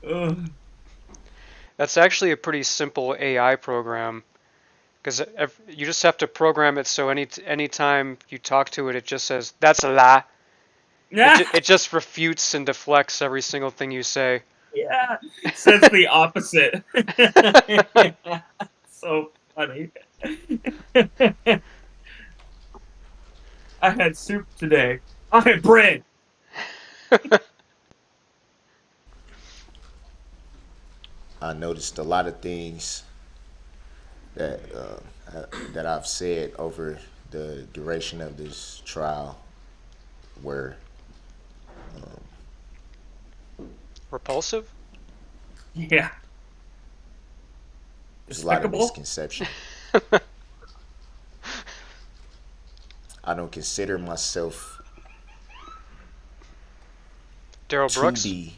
Ugh. That's actually a pretty simple AI program because you just have to program it so anytime you talk to it, it just says that's a lie. Yeah, It just refutes and deflects every single thing you say. yeah. Says the opposite. So funny. I had soup today. I had bread. I noticed a lot of things that that I've said over the duration of this trial were Repulsive? Yeah. there's a lot of Despicable. misconception. I don't consider myself Darrell to Brooks? be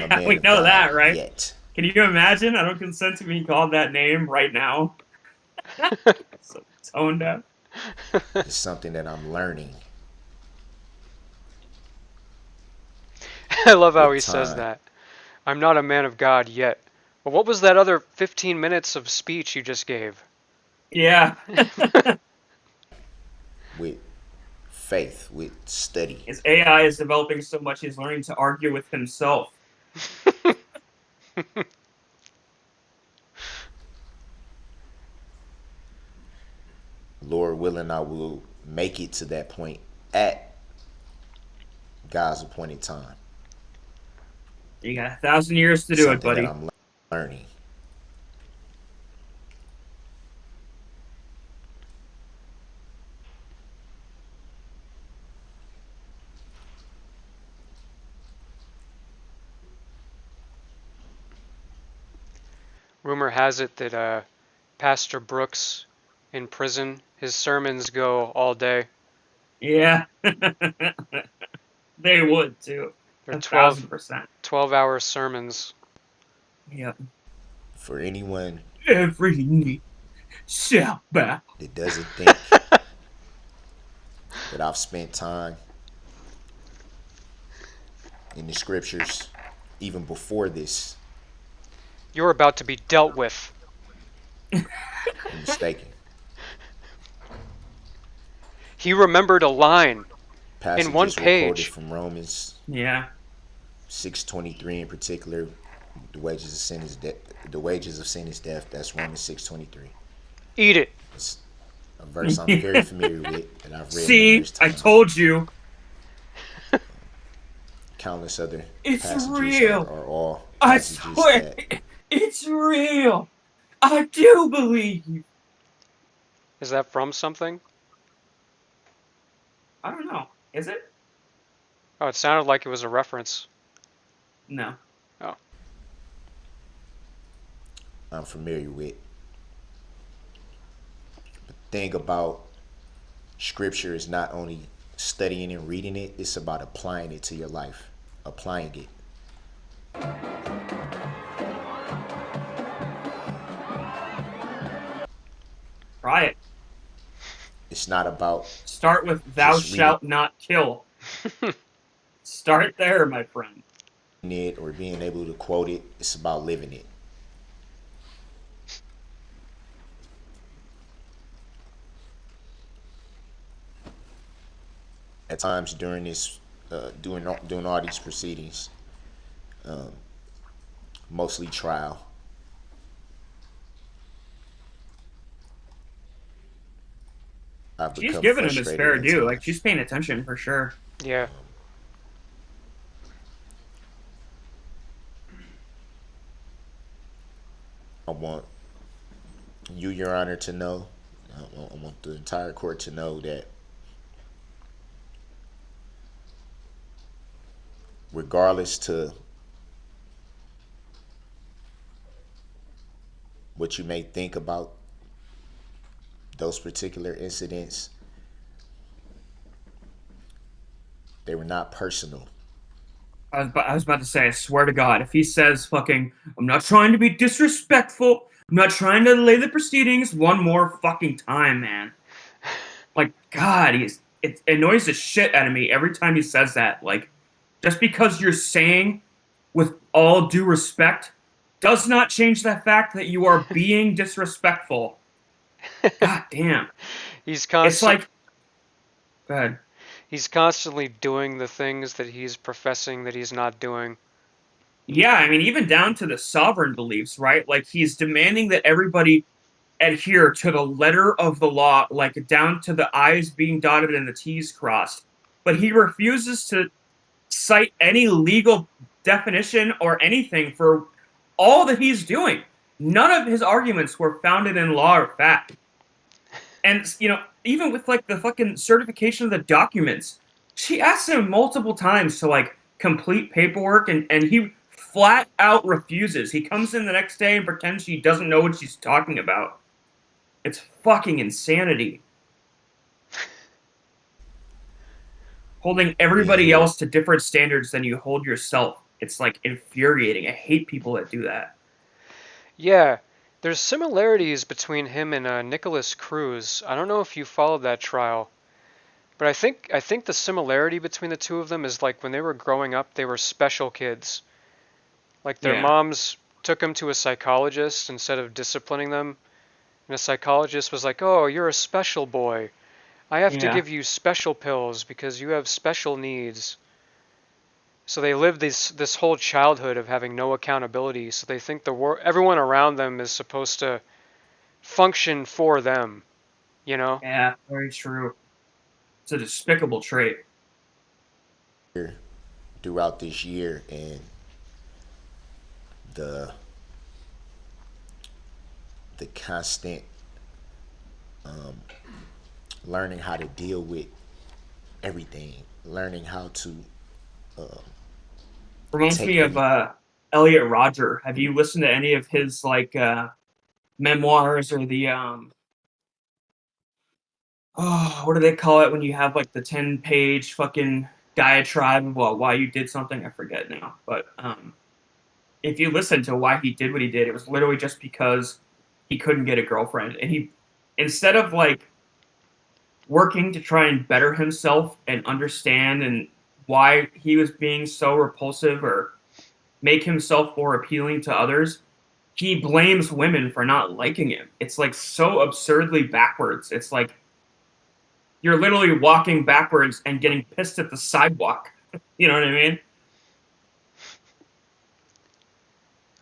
a Yeah, man we of know God that, right? yet. Can you imagine? I don't consent to being called that name right now. So toned down. It's something that I'm learning I love how with he says time, that. I'm not a man of God yet. Well, what was that other 15 minutes of speech you just gave? Yeah. with faith, with study. His AI is developing so much he's learning to argue with himself. Lord willing, I will make it to that point at God's appointed time. You got 1,000 years to do it, Something that buddy. I'm learning. Rumor has it that Pastor Brooks in prison, his sermons go all day. Yeah. They would too. They're A 12, thousand percent. 12-hour sermons. Yep. For anyone Every knee shall bow. that doesn't think that I've spent time in the scriptures even before this, You're about to be dealt with. you're mistaken. He remembered a line in one Passages were quoted page. from Romans Yeah. 6:23 in particular. The wages of sin is death. The wages of sin is death. That's Romans 6:23. Eat it. It's a verse I'm very familiar with that I've read See, numerous I times. told you. Countless other It's passages real. are all I passages swear. that It's real. I do believe. Is that from something? I don't know. Is it? Oh, it sounded like it was a reference. No. Oh, I'm familiar with. The thing about scripture is not only studying and reading it, it's about applying it to your life. Applying it. Try it. It's not about Start with "Thou just reading shalt not kill." Start there, my friend. it or being able to quote it. It's about living it. At times during this, doing all these proceedings, mostly trial, I've She's become giving him his frustrated fair at due. Like she's times. paying attention for sure. yeah. I want you, Your Honor, to know. I want the entire court to know that regardless to what you may think about those particular incidents, they were not personal. I was about to say, I swear to God, if he says fucking, I'm not trying to be disrespectful, I'm not trying to delay the proceedings one more fucking time, man. Like, God, it annoys the shit out of me every time he says that. Like, just because you're saying with all due respect, does not change the fact that you are being disrespectful. God damn. He's It's constant. like, go ahead. He's constantly doing the things that he's professing that he's not doing. Yeah, I mean, even down to the sovereign beliefs, right? Like, he's demanding that everybody adhere to the letter of the law, like down to the I's being dotted and the T's crossed. But he refuses to cite any legal definition or anything for all that he's doing. None of his arguments were founded in law or fact. And even with like the fucking certification of the documents, she asked him multiple times to like complete paperwork, and he flat out refuses. He comes in the next day and pretends she doesn't know what she's talking about. It's fucking insanity. Holding everybody Yeah, else to different standards than you hold yourself. It's like infuriating. I hate people that do that. Yeah, there's similarities between him and Nicholas Cruz. I don't know if you followed that trial, but I think the similarity between the two of them is like when they were growing up, they were special kids. Like their Yeah. moms took them to a psychologist instead of disciplining them, and the psychologist was like, "Oh, you're a special boy. I have to Yeah. give you special pills because you have special needs." So they live this whole childhood of having no accountability. So they think everyone around them is supposed to function for them, you know? Yeah. Very true. It's a despicable trait. throughout this year, and the the constant learning how to deal with everything, learning how to Reminds take me of every. Elliot Rodger. Have you listened to any of his like memoirs or the oh, what do they call it when you have like the 10-page fucking diatribe about why you did something? I forget now. But if you listen to why he did what he did, it was literally just because he couldn't get a girlfriend. And he, instead of like working to try and better himself and understand and why he was being so repulsive or make himself more appealing to others, he blames women for not liking him. It's like so absurdly backwards. It's like you're literally walking backwards and getting pissed at the sidewalk. You know what I mean?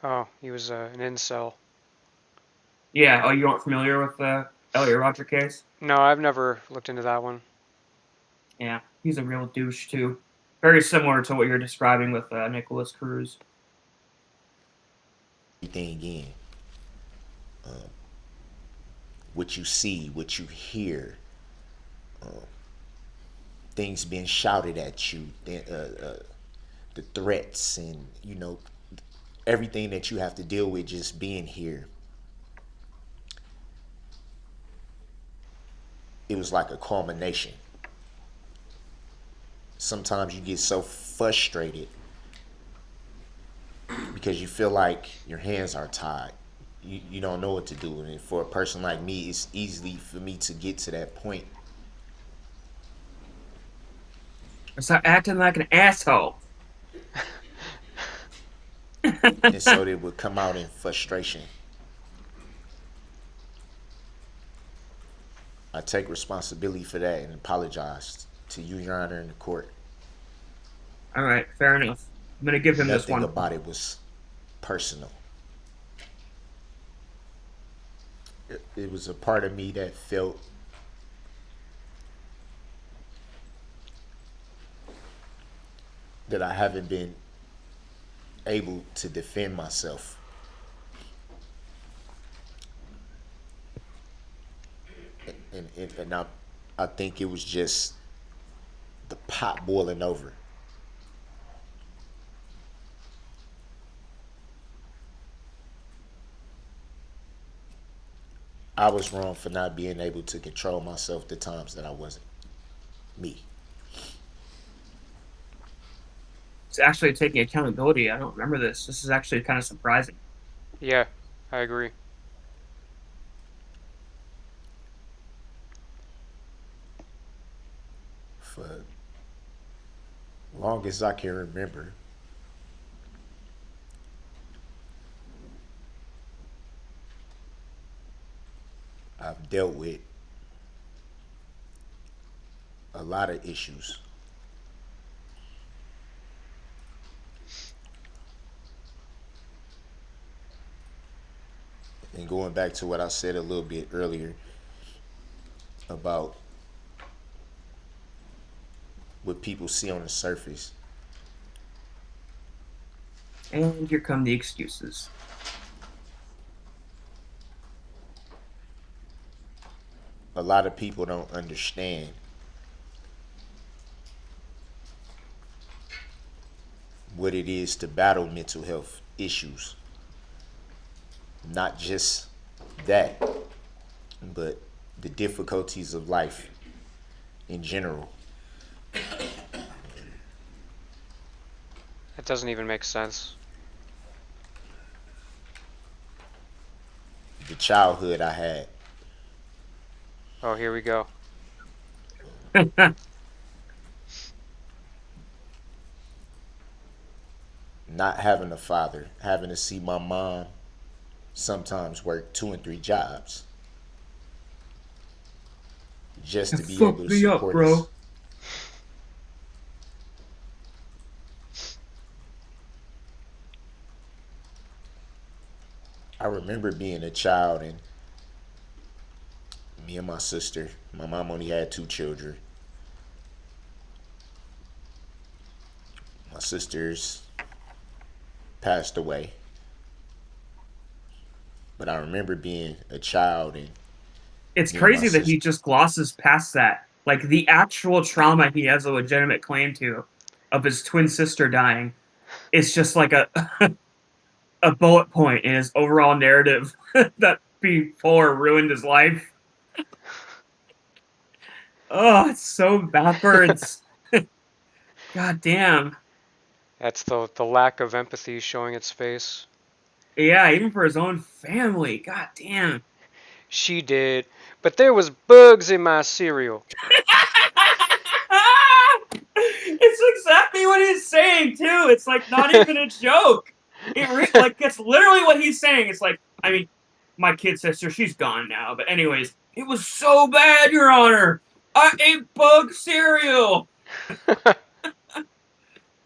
Oh, he was an incel. Yeah. Oh, you aren't familiar with the Elliot Rodger case? No, I've never looked into that one. Yeah, he's a real douche too. Very similar to what you're describing with Nicholas Cruz. Everything in what you see, what you hear, things being shouted at you, the threats, and everything that you have to deal with just being here. It was like a culmination. Sometimes you get so frustrated because you feel like your hands are tied. You don't know what to do. And for a person like me, it's easy for me to get to that point. Stop acting like an asshole. And so it would come out in frustration. I take responsibility for that and apologize to you, Your Honor, in the court. All right, fair enough. I'm gonna give him this Nothing one. about it was personal. It was a part of me that felt that I haven't been able to defend myself. And I think it was just the pot boiling over. I was wrong for not being able to control myself the times that I wasn't me. It's actually taking accountability. I don't remember this. This is actually kind of surprising. Yeah, I agree. For long as I can remember, I've dealt with a lot of issues. And going back to what I said a little bit earlier about what people see on the surface, And here come the excuses. a lot of people don't understand what it is to battle mental health issues. Not just that, but the difficulties of life in general. That doesn't even make sense. The childhood I had, Oh, here we go. not having a father, having to see my mom sometimes work 2 and 3 jobs just to be able Fuck to me up, support us. bro. I remember being a child and me and my sister, my mom only had 2 children. My sisters passed away. But I remember being a child and It's me and my crazy that sister, he just glosses past that. Like the actual trauma he has a legitimate claim to of his twin sister dying is just like a bullet point in his overall narrative that before ruined his life. Oh, it's so backwards. God damn. That's the lack of empathy showing its face. Yeah, even for his own family. God damn. She did, but there was bugs in my cereal. It's exactly what he's saying too. It's like not even a joke. Like it's literally what he's saying. It's like, I mean, my kid sister, she's gone now. But anyways, it was so bad, Your Honor. I ate bug cereal.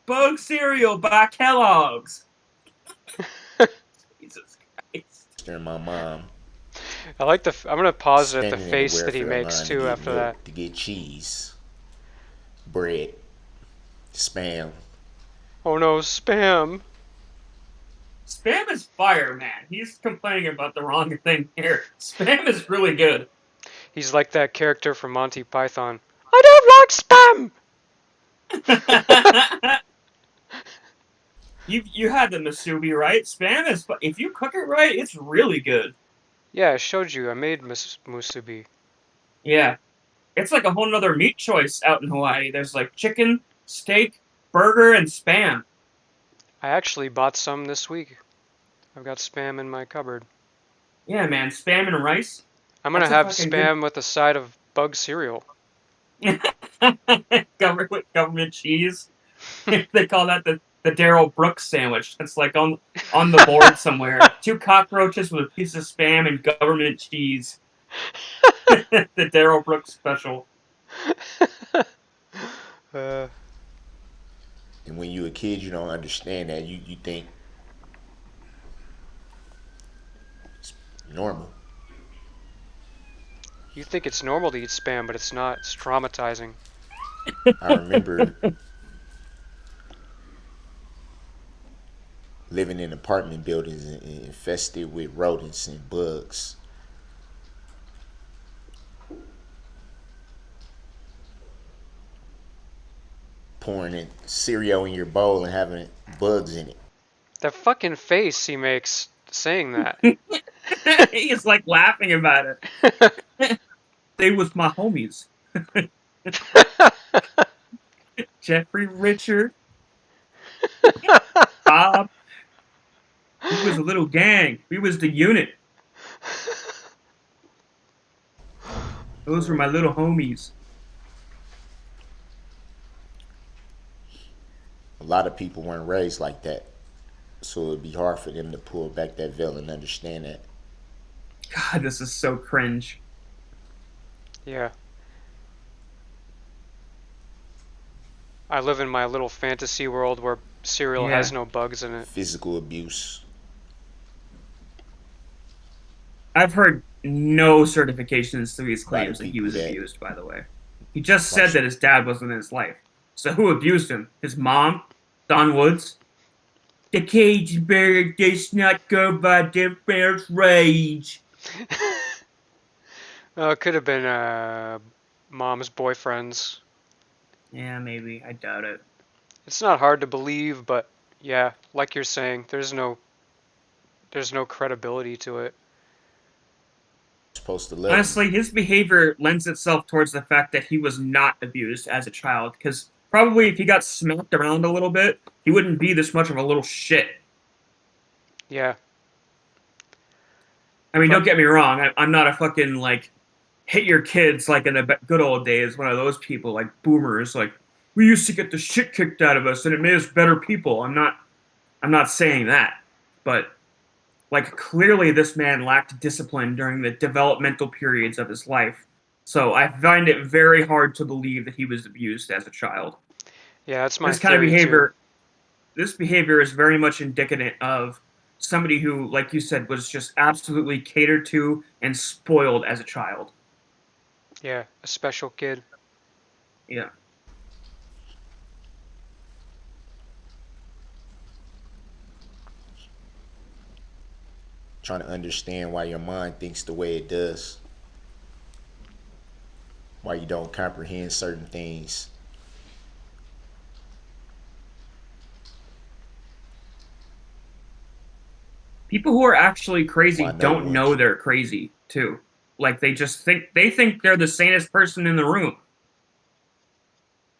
Bug cereal by Kellogg's. Jesus Christ. and my mom I like I'm gonna pause it at the standing in the face that he welfare makes line to too get after that. milk, to get cheese, bread, spam. Oh no, spam. Spam is fire, man. He's complaining about the wrong thing here. Spam is really good. He's like that character from Monty Python. I don't like spam. You had the masubi right. Spam is if you cook it right, it's really good. Yeah, I showed you. I made musubi. Yeah, it's like a whole nother meat choice out in Hawaii. There's like chicken, steak, burger, and spam. I actually bought some this week. I've got spam in my cupboard. Yeah, man, spam and rice. I'm gonna That's a have fucking good spam with a side of bug cereal. government cheese. They call that the Darrell Brooks sandwich. It's like on the board somewhere. 2 cockroaches with a piece of spam and government cheese. The Darrell Brooks special. uh, And when you're a kid, you don't understand that. You think it's normal. you think it's normal to eat spam, but it's not. It's traumatizing. I remember living in apartment buildings infested with rodents and bugs. Pouring in cereal in your bowl and having bugs in it. That fucking face he makes saying that. He's like laughing about it. They was my homies. Jeffrey Richard, Bob. We was a little gang. We was the unit. Those were my little homies. A lot of people weren't raised like that. So it'd be hard for them to pull back that veil and understand that. God, this is so cringe. Yeah. I live in my little fantasy world where cereal has Yeah. no bugs in it. Physical abuse. I've heard no certifications to these A lot of claims that he people was that abused, by the way. He just said watch that his dad wasn't in his life. So who abused him? His mom? Don Woods? The cage bird does not go by the bear's rage. It could have been mom's boyfriends. Yeah, maybe. I doubt it. It's not hard to believe, but yeah, like you're saying, there's no credibility to it. supposed to love him. Honestly, his behavior lends itself towards the fact that he was not abused as a child, because probably if he got smacked around a little bit, he wouldn't be this much of a little shit. Yeah. I mean, But don't get me wrong, I'm not a fucking, like, hit your kids like in the good old days, one of those people, like boomers, like, we used to get the shit kicked out of us and it made us better people. I'm not saying that. But like clearly this man lacked discipline during the developmental periods of his life. So I find it very hard to believe that he was abused as a child. yeah, that's my This kind of theory too. behavior is very much indicative of somebody who, like you said, was just absolutely catered to and spoiled as a child. Yeah, a special kid. Yeah. Trying to understand why your mind thinks the way it does. Why you don't comprehend certain things. People who are actually crazy Why no don't one know they're crazy too. Like they just think they're the sanest person in the room.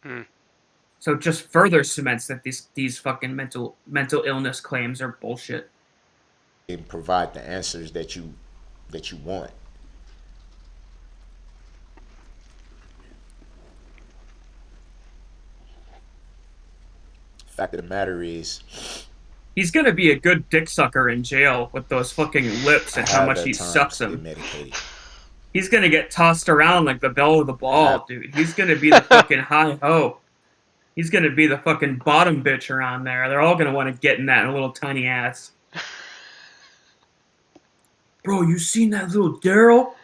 Hmm. So it just further cements that these fucking mental illness claims are bullshit. can provide the answers that you want. Fact of the matter is, He's gonna be a good dick sucker in jail with those fucking lips I and how have much he at sucks times been them. medicated. He's gonna get tossed around like the bell of the I have ball, dude. He's gonna be the fucking high ho. He's gonna be the fucking bottom bitch around there. They're all gonna want to get in that little tiny ass. Bro, you seen that little Darrell?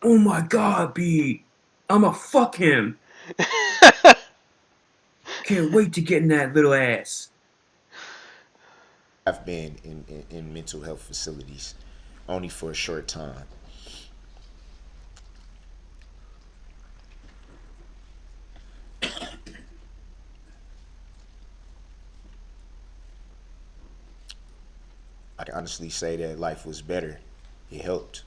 Oh my god, B. I'ma fuck him. Can't wait to get in that little ass. I've been in mental health facilities only for a short time. I can honestly say that life was better. It helped.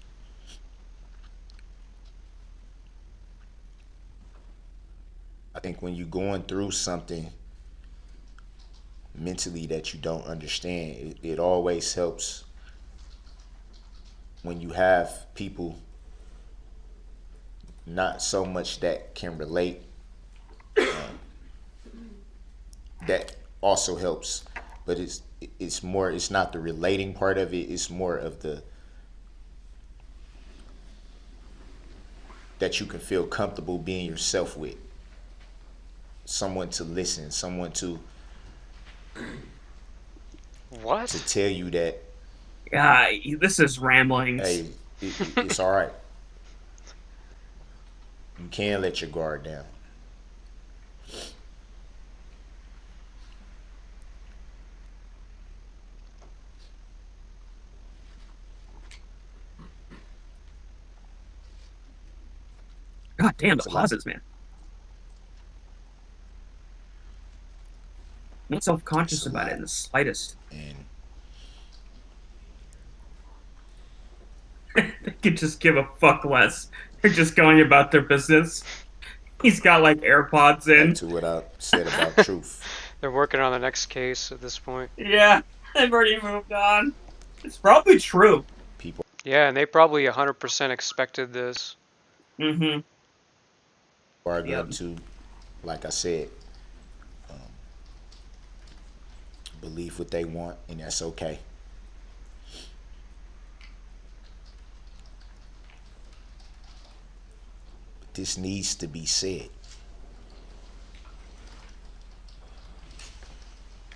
I think when you're going through something mentally that you don't understand, it always helps when you have people not so much that can relate. That also helps, but it's more. It's not the relating part of it. It's more of the that you can feel comfortable being yourself with. Someone to listen, someone to What? tell you that, Yeah, this is ramblings. hey, it's all right. You can let your guard down. God damn, the It's a lot, pauses, man. Not it's self-conscious a about it lot, in the slightest. and They could just give a fuck less. They're just going about their business. He's got like AirPods back in. to what I said about truth. They're working on the next case at this point. Yeah, I've already moved on. It's probably true. People Yeah, and they probably 100% expected this. Mm-hmm. are Yep. going to, like I said, believe what they want, and that's okay. This needs to be said.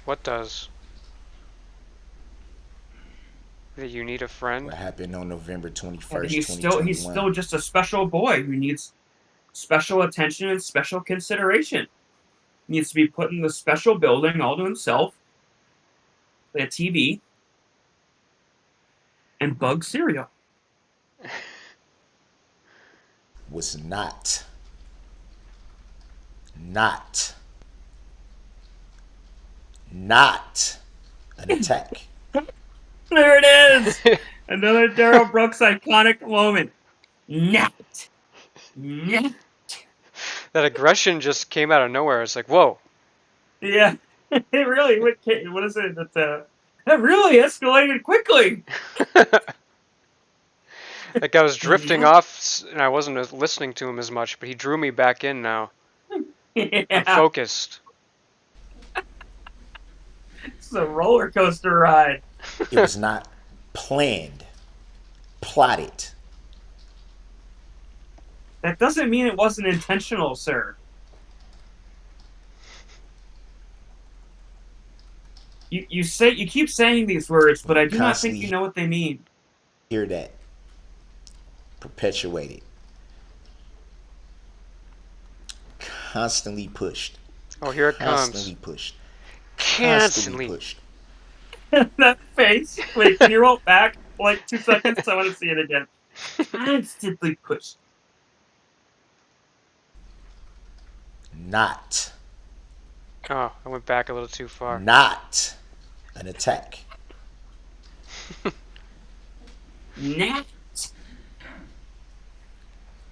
What does? That you need a friend? What happened on November And 21st, he's 2021? still just a special boy who needs special attention and special consideration. He needs to be put in the special building all to himself, with a TV, and bug cereal. Was not an attack. There it is! Another Darrell Brooks iconic moment. Not. Not. That aggression just came out of nowhere. It's like, whoa. Yeah. It really, what is it? That really escalated quickly. Like I was drifting Yeah. off and I wasn't listening to him as much, but he drew me back in now. I'm Yeah. focused. It's a roller coaster ride. It was not planned, plotted. That doesn't mean it wasn't intentional, sir. You keep saying these words, but I do not think you know what they mean. Hear that. Perpetuated. Constantly pushed. Oh, here it Constantly comes. pushed. Constantly. Pushed. That face. Wait, can you roll back like 2 seconds? I want to see it again. Constantly pushed. Not. Oh, I went back a little too far. Not an attack. Not.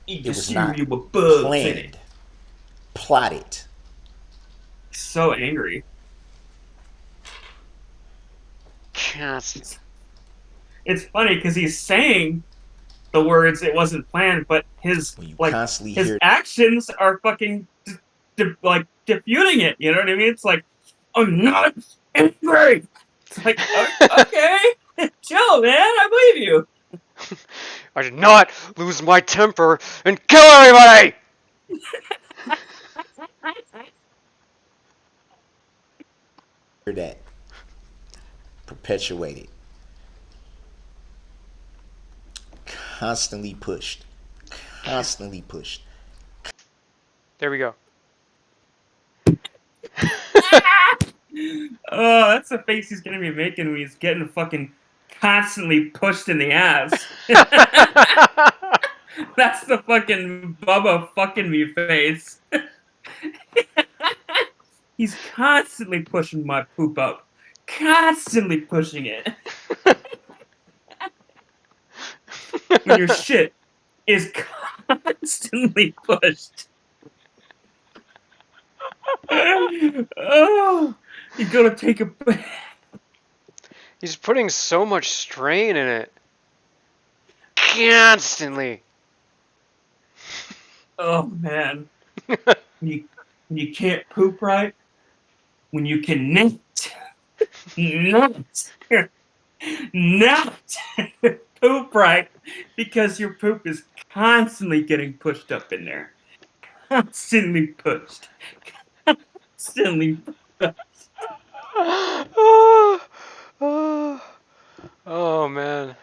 It was not with bugs in planned, it. plotted. So angry. Constantly. It's funny because he's saying the words "it wasn't planned," but his When you like constantly his hear actions are fucking like diffusing it. You know what I mean? It's like I'm not angry. It's like okay, chill, man. I believe you. I did not lose my temper and kill everybody! that. Perpetuated. Constantly pushed. Constantly pushed. There we go. Oh, that's the face he's gonna be making when he's getting fucking constantly pushed in the ass. That's the fucking Bubba fucking me face. He's constantly pushing my poop up. Constantly pushing it. When your shit is constantly pushed. Oh, you gotta take a bath. He's putting so much strain in it. Constantly. Oh man. When you can't poop right, when you can not poop right because your poop is constantly getting pushed up in there. Constantly pushed. Constantly pushed. Oh man.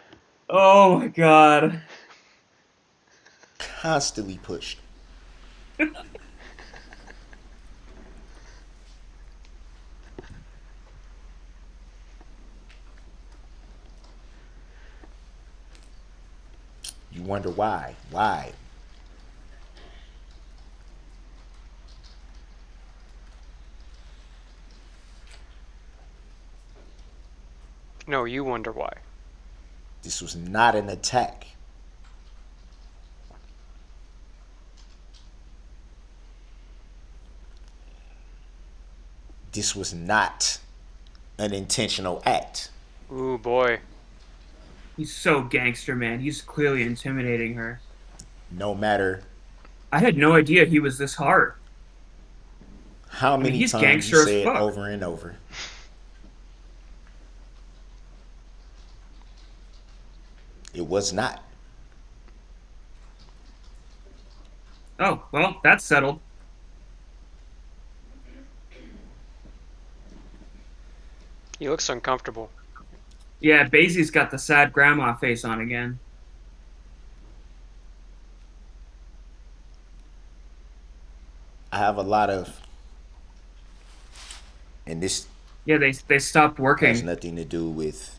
Oh my god. Constantly pushed. You wonder why. Why? No, you wonder why. This was not an attack. This was not an intentional act. Ooh boy. He's so gangster, man. He's clearly intimidating her. No matter I had no idea he was this hard. how mean, many he's times you gangster as say it fuck. over and over. It was not. Oh, well, that's settled. He looks uncomfortable. Yeah, Basie's got the sad grandma face on again. I have a lot of, and this Yeah, they stopped has working. nothing to do with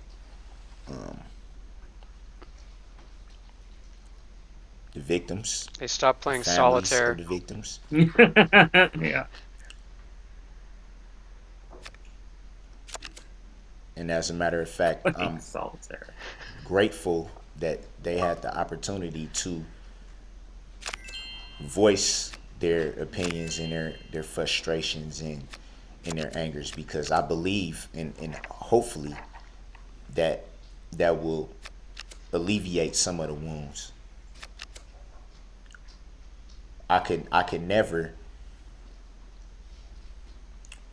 the victims, They stopped the playing families solitaire. of the victims. Yeah. And as a matter of fact, Fucking I'm solitaire. grateful that they had the opportunity to voice their opinions and their frustrations and their angers, because I believe and hopefully that that will alleviate some of the wounds. I could never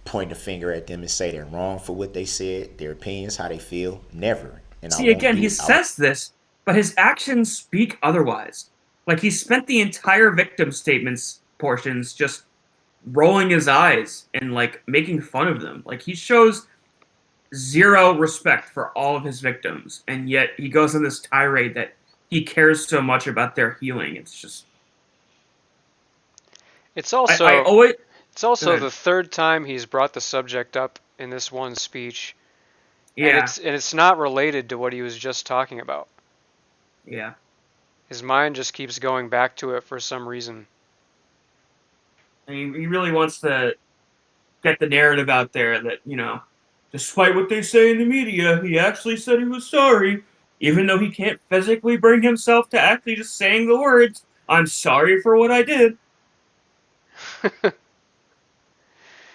point a finger at them and say they're wrong for what they said, their opinions, how they feel. Never. And I See, won't again, he do I says this, but his actions speak otherwise. Like he spent the entire victim statements portions just rolling his eyes and like making fun of them. Like he shows zero respect for all of his victims, and yet he goes on this tirade that he cares so much about their healing. It's just It's I also always it's also good. the third time he's brought the subject up in this one speech, and Yeah, it's not related to what he was just talking about. yeah. His mind just keeps going back to it for some reason. And he really wants to get the narrative out there that, despite what they say in the media, he actually said he was sorry, even though he can't physically bring himself to actually just saying the words, I'm sorry for what I did.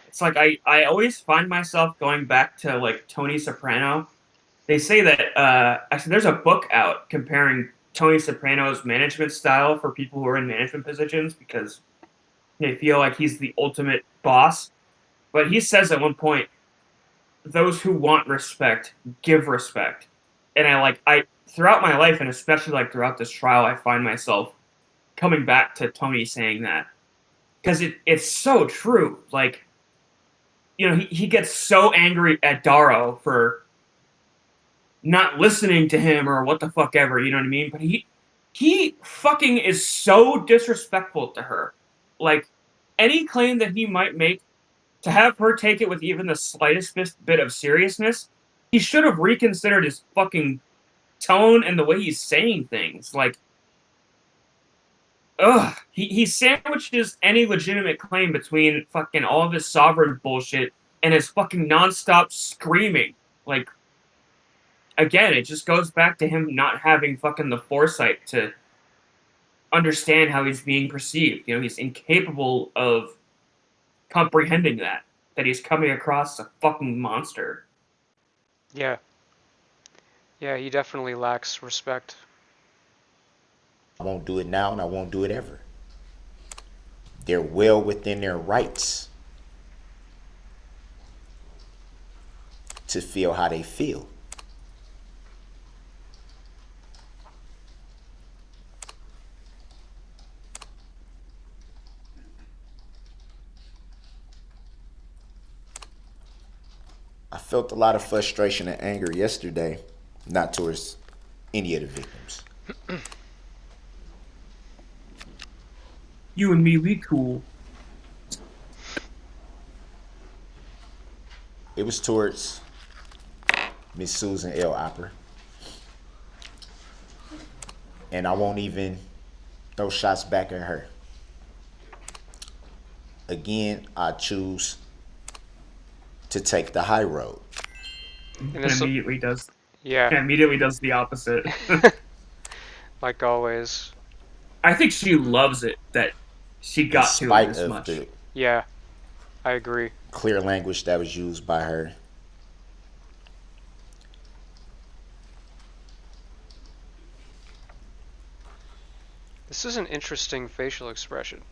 It's like I always find myself going back to like Tony Soprano. They say that actually there's a book out comparing Tony Soprano's management style for people who are in management positions because they feel like he's the ultimate boss. But he says at one point, those who want respect give respect. And I throughout my life and especially like throughout this trial, I find myself coming back to Tony saying that because it's so true. Like, he gets so angry at Darrow for not listening to him or what the fuck ever, you know what I mean? But he fucking is so disrespectful to her. Like any claim that he might make, to have her take it with even the slightest bit of seriousness, he should have reconsidered his fucking tone and the way he's saying things. Like, ugh, he sandwiches any legitimate claim between fucking all of his sovereign bullshit and his fucking nonstop screaming. Like, again, it just goes back to him not having fucking the foresight to understand how he's being perceived. He's incapable of comprehending that he's coming across as a fucking monster. Yeah, yeah, he definitely lacks respect. I won't do it now and I won't do it ever. They're well within their rights to feel how they feel. I felt a lot of frustration and anger yesterday, not towards any of the victims. You and me, we cool. It was towards Miss Susan L. Opper. And I won't even throw shots back at her. Again, I choose to take the high road. And And this, yeah, immediately does the opposite. like always. I think she loves it that she In got to him spite this of much. the Yeah, I agree. clear language that was used by her, This is an interesting facial expression.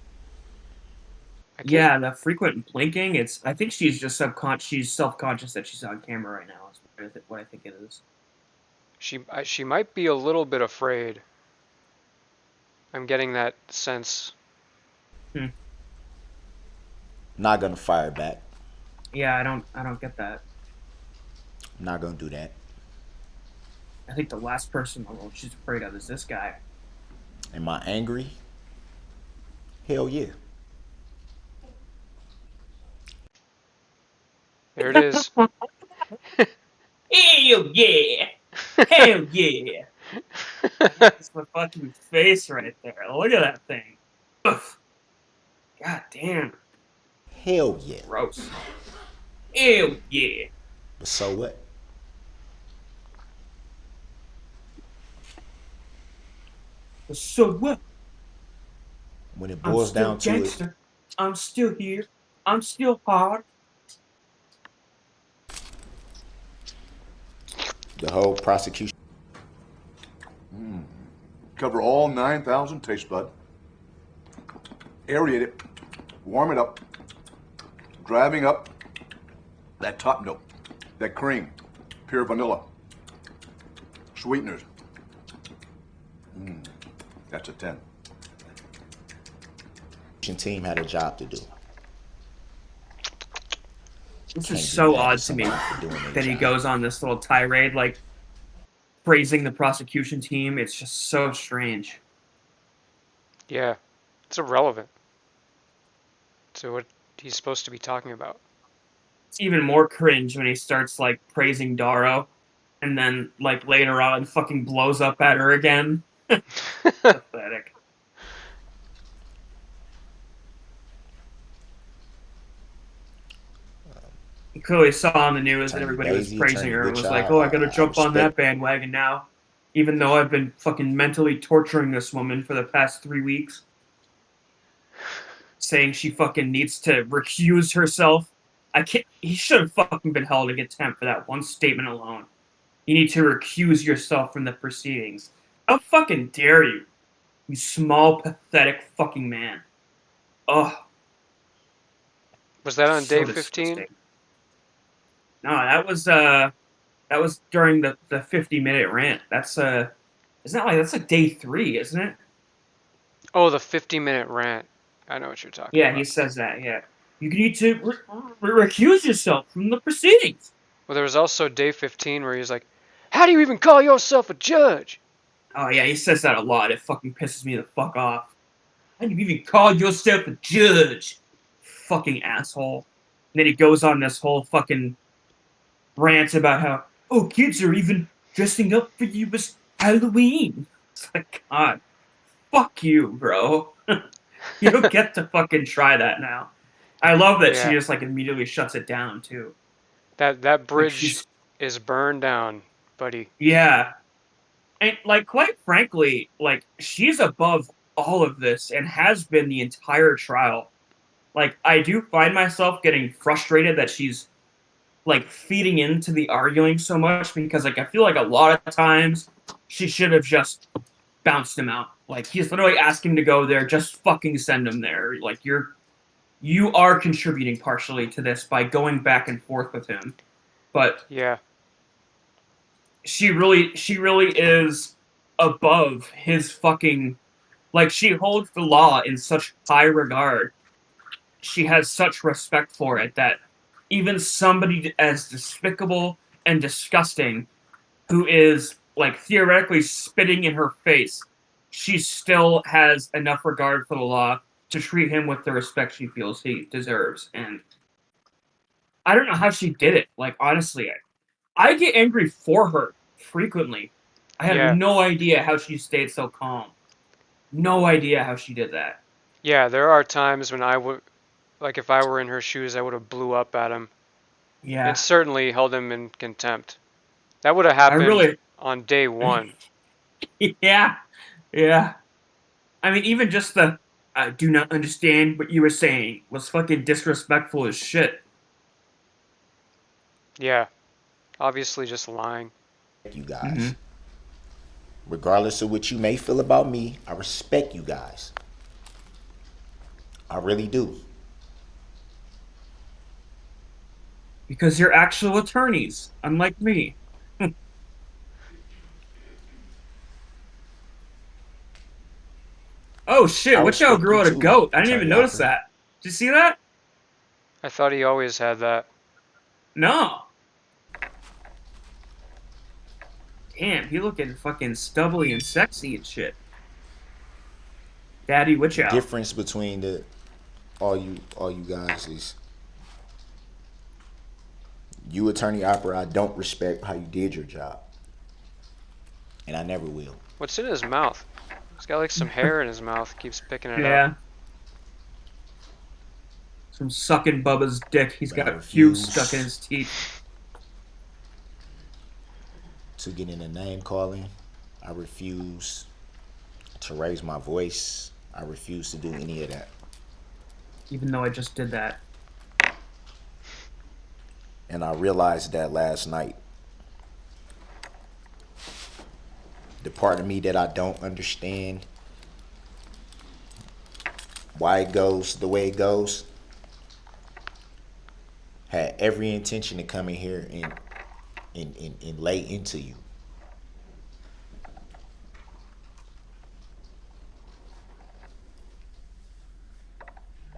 I can't. Yeah, the frequent blinking. I think she's just subconscious. She's self-conscious that she's on camera right now. Is what I think it is. She might be a little bit afraid. I'm getting that sense. Hmm. Not gonna fire back. Yeah, I don't get that. Not gonna do that. I think the last person in the world she's afraid of is this guy. Am I angry? Hell yeah. There it is. Hell yeah! Hell yeah! That's the fucking face right there. Look at that thing. Ugh. God damn. Hell yeah. Gross. Hell yeah. But so what? So what? When it I'm boils still down to it, gangster. I'm still here. I'm still hard. the whole prosecution. Cover all 9,000 taste bud. Aerate it. Warm it up. Driving up that top note. That cream. Pure vanilla. Sweeteners. That's a 10. Team had a job to do. This Can't is be so mad odd at to me somebody for doing their that he job. goes on this little tirade, like praising the prosecution team. It's just so strange. Yeah, it's irrelevant to what he's supposed to be talking about. It's even more cringe when he starts like praising Darrow, and then like later on fucking blows up at her again. Pathetic. He clearly saw on the news that Attorney everybody was Daisy, praising Attorney her and was like, Goodchild, "Oh, I gotta I jump on that respect. bandwagon now," even though I've been fucking mentally torturing this woman for the past 3 weeks, saying she fucking needs to recuse herself. I can't. He should have fucking been held in contempt for that one statement alone. You need to recuse yourself from the proceedings. How fucking dare you, you small, pathetic fucking man. Ugh, Was that on day so 15? disgusting. No, that was during the 50-minute rant. That's isn't that like that's like day 3, isn't it? Oh, the 50-minute rant. I know what you're talking Yeah, he about. says that. Yeah, you need to recuse yourself from the proceedings. Well, there was also day 15 where he was like, "How do you even call yourself a judge?" Oh yeah, he says that a lot. It fucking pisses me the fuck off. How do you even call yourself a judge? Fucking asshole. And then he goes on this whole fucking rant about how, oh, kids are even dressing up for you as Halloween. It's like, God, fuck you, bro. You don't get to fucking try that now. I love that she Yeah, just like immediately shuts it down too. that Like bridge she's is burned down, buddy. yeah. And like quite frankly, like she's above all of this and has been the entire trial. Like I do find myself getting frustrated that she's like feeding into the arguing so much because like I feel like a lot of times she should have just bounced him out. Like he's literally asking to go there, just fucking send him there. Like you are contributing partially to this by going back and forth with him. But Yeah, she really is above his fucking like she holds the law in such high regard. She has such respect for it that even somebody as despicable and disgusting who is like theoretically spitting in her face, she still has enough regard for the law to treat him with the respect she feels he deserves. And I don't know how she did it. Like honestly, I get angry for her frequently. I have yeah, no idea how she stayed so calm. No idea how she did that. yeah. There are times when I would, like, if I were in her shoes, I would have blew up at him and Yeah, certainly held him in contempt. That would have I happened really, on day one. yeah, yeah. I mean, even just the I do not understand what you were saying was fucking disrespectful as shit. Yeah, obviously just lying. You Mm-hmm. guys. Regardless of what you may feel about me, I respect you guys. I really do. Because you're actual attorneys, unlike me. Oh shit, I Watch out respect you grew out a too, goat. I didn't even Attorney notice Alfred. that. Did you see that? I thought he always had that. No. Damn, he looking fucking stubbly and sexy and shit. Daddy, watch The out. difference between the all you guys is you, Attorney Opera, I don't respect how you did your job. And I never will. What's in his mouth? He's got like some hair in his mouth. Keeps picking it up. Yeah. Some sucking Bubba's dick. He's But I got pubes stuck in refuse his teeth. to get in a name calling. I refuse to raise my voice. I refuse to do any of that. Even though I just did that. And I realized that last night. The part of me that I don't understand why it goes the way it goes had every intention to come in here and lay into you.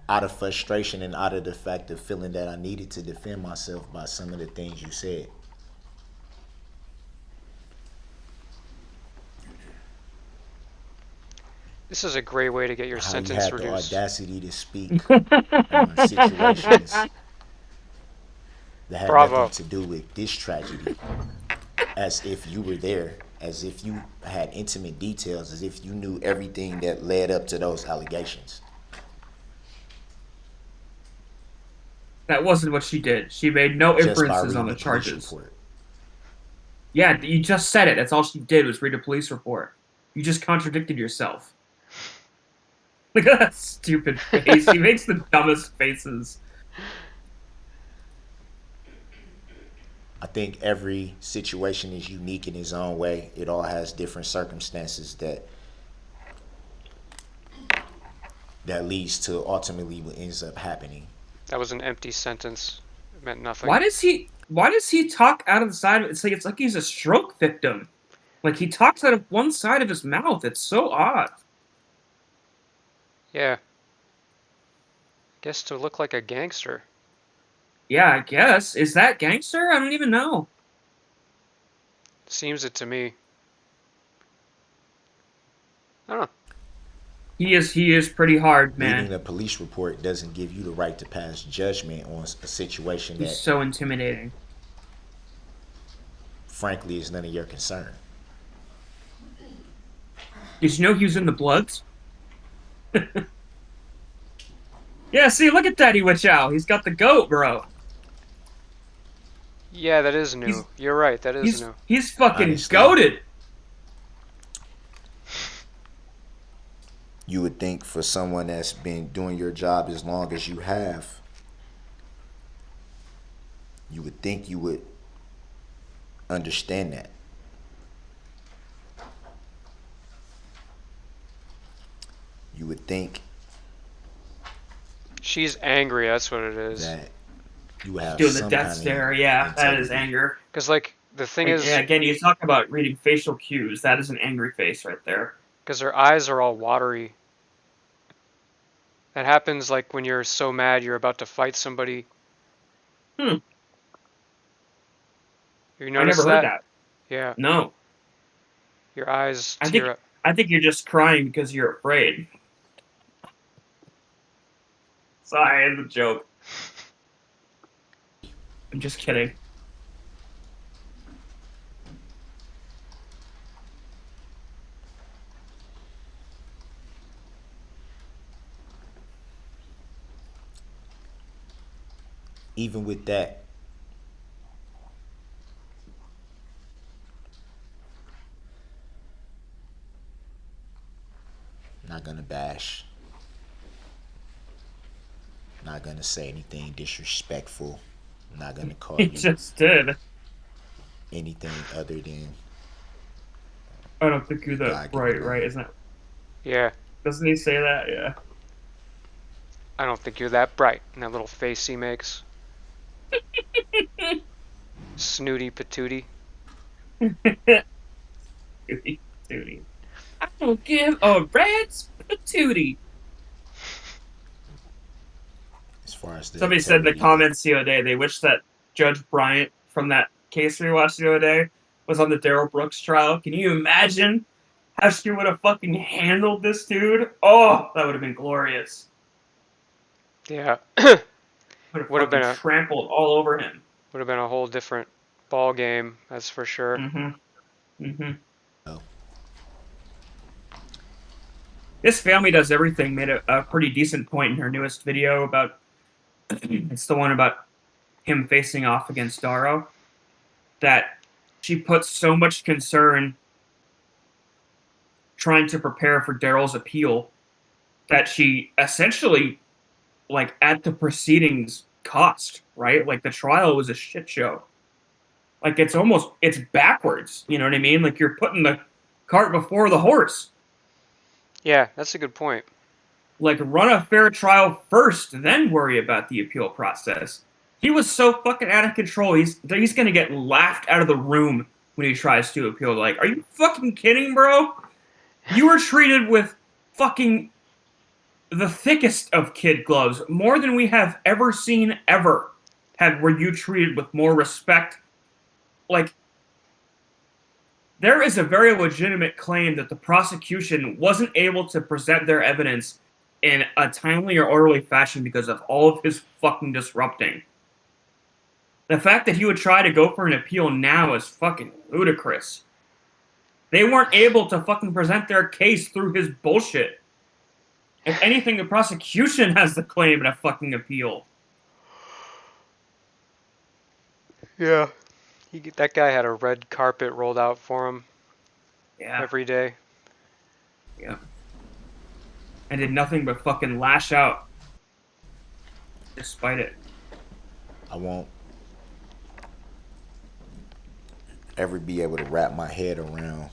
Out of frustration and out of the fact of feeling that I needed to defend myself by some of the things you said. This is a great way to get your How you sentence had the reduced. audacity to speak on situations that had nothing Bravo. to do with this tragedy, as if you were there, as if you had intimate details, as if you knew everything that led up to those allegations. That wasn't what she did. She made no Just by inferences on reading the the police charges. report. Yeah, you just said it. That's all she did was read a police report. You just contradicted yourself. Look at that stupid face. He makes the dumbest faces. I think every situation is unique in its own way. It all has different circumstances that leads to ultimately what ends up happening. That was an empty sentence. It meant nothing. Why does he talk out of the side of it? It's like he's a stroke victim. Like he talks out of one side of his mouth. It's so odd. Yeah. Guess to look like a gangster. Yeah, I guess. Is that gangster? I don't even know. Seems it to me. I don't know. He is pretty hard, Reading man. a police report doesn't give you the right to pass judgment on a situation He's that, so intimidating. frankly, is none of your concern. Did you know he was in the Bloods? Yeah, see, look at Daddy Watch Out. He's got the goat, bro. Yeah, that is new. He's- You're right. That is new. He's fucking Honestly. goated. You would think for someone that's been doing your job as long as you have, you would think you would understand that. You would think She's angry. That's what it is. that you would have Doing the some death kind of stare. Yeah, that is integrity. anger. Because like the thing Like, is, yeah, again, you talk about reading facial cues. That is an angry face right there. because her eyes are all watery. That happens like when you're so mad you're about to fight somebody. Hmm. You I notice never heard that. Yeah, No. your eyes I tear think up. I think you're just crying because you're afraid. Sorry, it's a joke. I'm just kidding. Even with that, not gonna bash, not gonna say anything disrespectful, not gonna call He you just did. anything other than I don't think you're that God bright, given right? name. Isn't it? Yeah, Doesn't he say that? Yeah. I don't think you're that bright. And that little face he makes. Snooty patootie. Duty. I don't give a rat's Tootie. As far as the Somebody said in the integrity, comments the other day they wish that Judge Bryant from that case we watched the other day was on the Darrell Brooks trial. Can you imagine how she would have fucking handled this dude? Oh, that would have been glorious. Yeah. Would have would have fucking been a trampled all over him. would have been a whole different ball game, that's for sure. Mm-hmm. Mm-hmm. oh, This family does everything made a pretty decent point in her newest video about it's the one about him facing off against Darrow, that she puts so much concern trying to prepare for Darrell's appeal that she essentially, like, at the proceedings cost, right? Like, the trial was a shit show. Like, it's backwards, you know what I mean? Like, you're putting the cart before the horse. Yeah, that's a good point. Like, run a fair trial first, then worry about the appeal process. He was so fucking out of control. He's gonna get laughed out of the room when he tries to appeal. Like, are you fucking kidding, bro? You were treated with fucking the thickest of kid gloves, more than we have ever seen ever. Were you treated with more respect? Like, there is a very legitimate claim that the prosecution wasn't able to present their evidence in a timely or orderly fashion because of all of his fucking disrupting. The fact that he would try to go for an appeal now is fucking ludicrous. They weren't able to fucking present their case through his bullshit. If anything, the prosecution has the claim in a fucking appeal. Yeah. That guy had a red carpet rolled out for him Yeah. every day. Yeah. And did nothing but fucking lash out. Despite it. I won't ever be able to wrap my head around.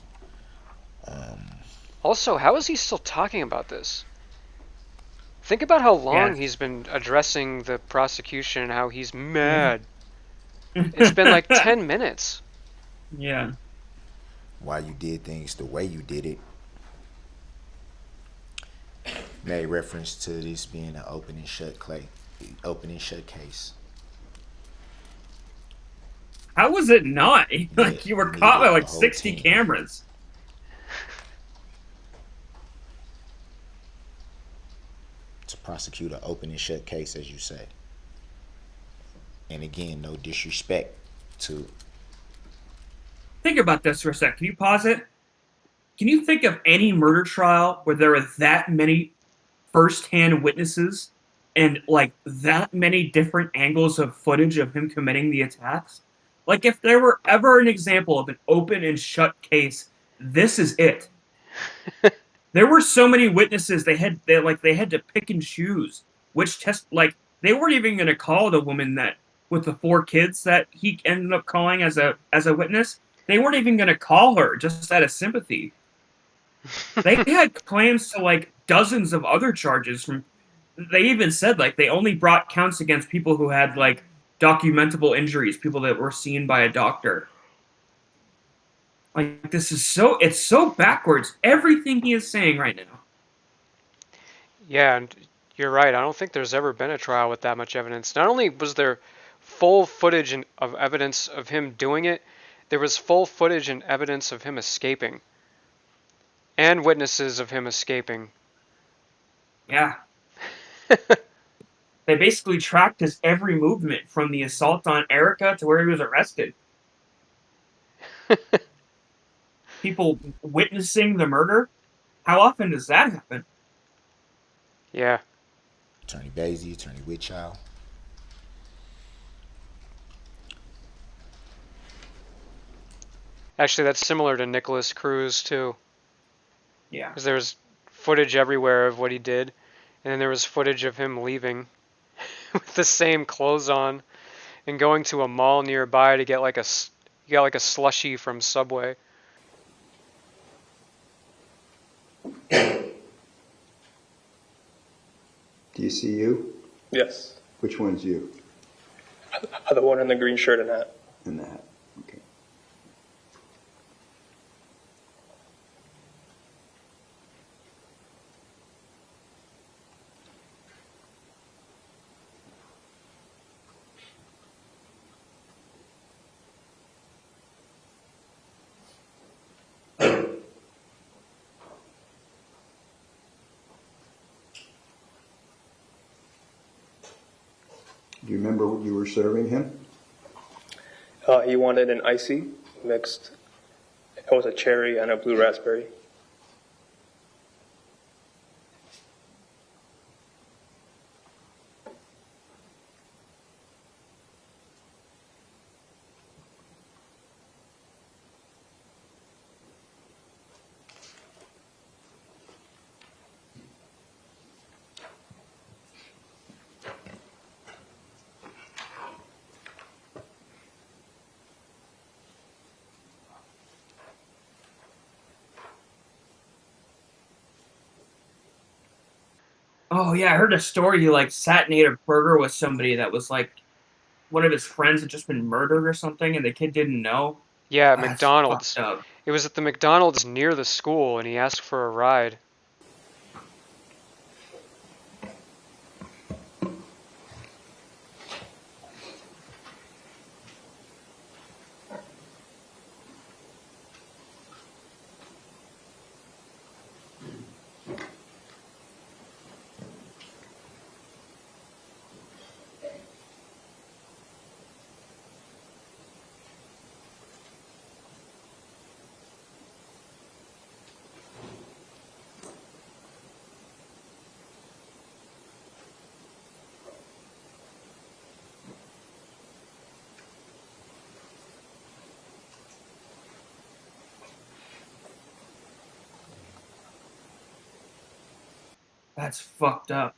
Also, how is he still talking about this? Think about how long Yeah. he's been addressing the prosecution and how he's mad. It's been like 10 minutes. Yeah. Why you did things the way you did it. Made reference to this being an open and shut case. How was it not? Like, you were caught by like the whole 60 team. cameras. To prosecute an open and shut case, as you say. And again, no disrespect to. Think about this for a sec. Can you pause it? Can you think of any murder trial where there are that many first-hand witnesses and, like, that many different angles of footage of him committing the attacks? Like, if there were ever an example of an open and shut case, this is it. There were so many witnesses they had to pick and choose which test. Like, they weren't even going to call the woman that with the 4 kids that he ended up calling as a witness. They weren't even going to call her just out of sympathy. They had claims to like dozens of other charges from. They even said like they only brought counts against people who had like documentable injuries, people that were seen by a doctor. Like, this is it's so backwards. Everything he is saying right now. Yeah, and you're right. I don't think there's ever been a trial with that much evidence. Not only was there full footage of evidence of him doing it, there was full footage and evidence of him escaping. And witnesses of him escaping. Yeah. They basically tracked his every movement from the assault on Erica to where he was arrested. People witnessing the murder? How often does that happen? Yeah. Attorney Basie, Attorney Whitchild. Actually, that's similar to Nicholas Cruz, too. Yeah. Because there was footage everywhere of what he did. And then there was footage of him leaving with the same clothes on and going to a mall nearby to get like a slushie from Subway. Do you see you? Yes. Which one's you? The one in the green shirt and hat. In the hat. Okay. Do you remember what you were serving him? He wanted an icy mixed. It was a cherry and a blue raspberry. Oh yeah, I heard a story. He like sat and ate a burger with somebody that was like one of his friends had just been murdered or something, and the kid didn't know. Yeah, That's McDonald's. fucked up. It was at the McDonald's near the school, and he asked for a ride. That's fucked up.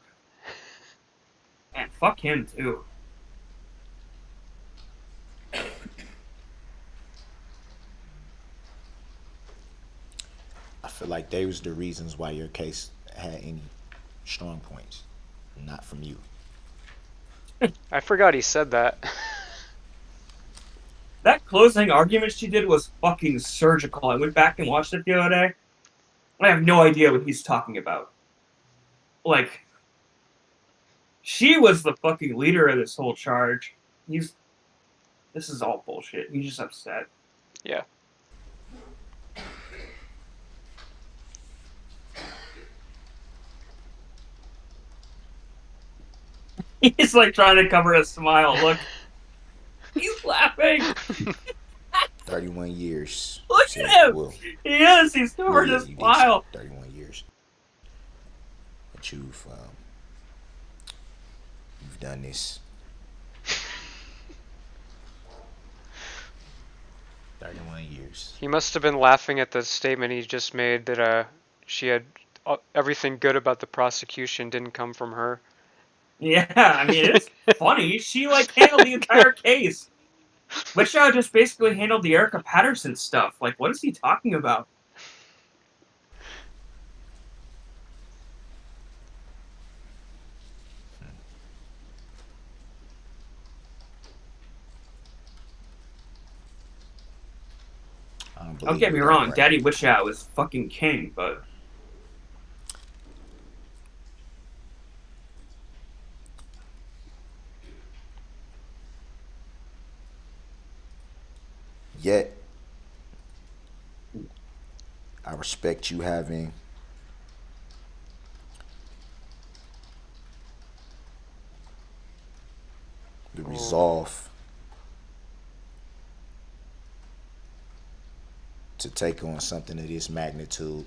And fuck him too. I feel like those the reasons why your case had any strong points, not from you. I forgot he said that. That closing argument she did was fucking surgical. I went back and watched it the other day. I have no idea what he's talking about. Like, she was the fucking leader of this whole charge. This is all bullshit. He's just upset. Yeah. He's like trying to cover a smile. Look, he's laughing. 31 years. Look said at him. Will. He is. He's covering Yeah, his you did smile. say 31 years. But you've done this. 31 years. He must have been laughing at the statement he just made that she had everything good about the prosecution didn't come from her. Yeah, I mean, it's funny. She like handled the entire case. Witchow just basically handled the Erica Patterson stuff. Like, what is he talking about? Don't get me wrong, right. Daddy Witchow is fucking king, but Yet, I respect you having the resolve to take on something of this magnitude.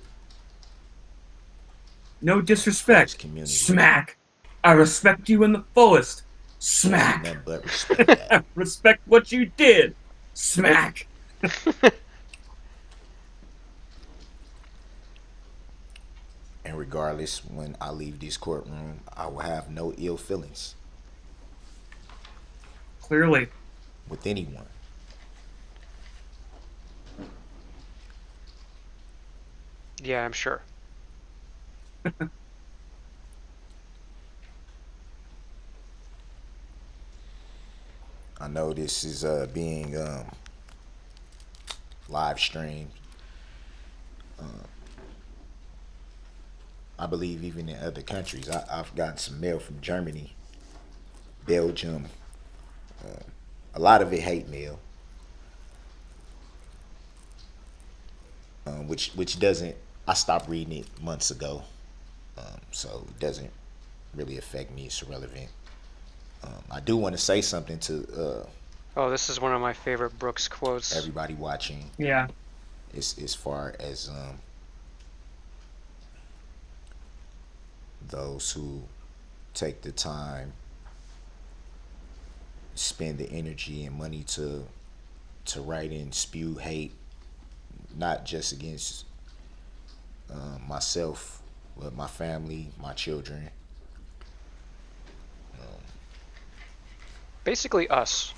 no disrespect. Community. Smack. I respect you in the fullest. Smack. Nothing but respect that. Respect what you did. Smack. And regardless, when I leave this courtroom, I will have no ill feelings Clearly. with anyone. Yeah, I'm sure. I know this is being live streamed. I believe even in other countries. I've gotten some mail from Germany, Belgium. A lot of it hate mail, which doesn't. I stopped reading it months ago, so it doesn't really affect me. It's irrelevant. I do want to say something to Oh, this is one of my favorite Brooks quotes. everybody watching. Yeah. As far as those who take the time, spend the energy and money to write and spew hate, not just against myself, but my family, my children. Basically us.